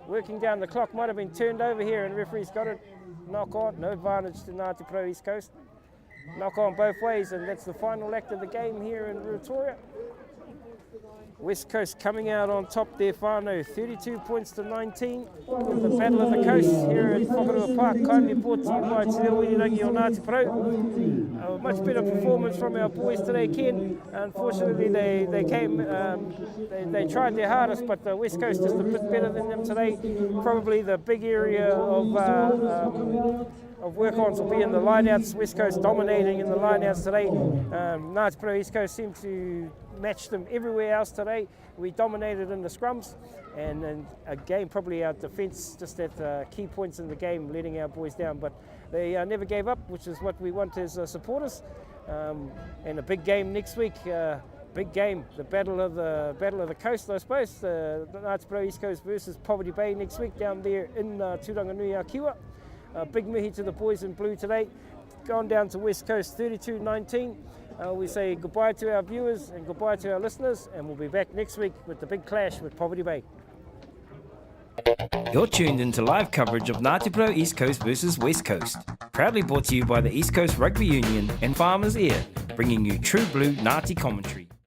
Working down the clock, might have been turned over here, and referee's got it. Knock on, no advantage to Ngāti Pro East Coast. Knock on both ways, and that's the final act of the game here in Ruatoria. West Coast coming out on top there, whānau, 32 points to 19. The Battle of the Coast here at Whakarua Park, kindly brought to you by Te Reo Irirangi o Ngāti Pro. A much better performance from our boys today, Ken. Unfortunately, they came, they tried their hardest, but the West Coast just a bit better than them today. Probably the big area of work-ons will be in the line-outs. West Coast dominating in the line-outs today. Ngāti Pro East Coast seemed to match them everywhere else today. We dominated in the scrums, and again probably our defence just at key points in the game, letting our boys down. But they never gave up, which is what we want as supporters. And a big game next week. Big game, the battle of the coast, I suppose. Ngāti Pro East Coast versus Poverty Bay next week down there in Turanganui-a-Kiwa. Big mihi to the boys in blue today. Gone down to West Coast 32-19. We say goodbye to our viewers and goodbye to our listeners, and we'll be back next week with the big clash with Poverty Bay. You're tuned into live coverage of Ngāti Pro East Coast versus West Coast. Proudly brought to you by the East Coast Rugby Union and Farmers Ear, bringing you true blue Ngāti commentary.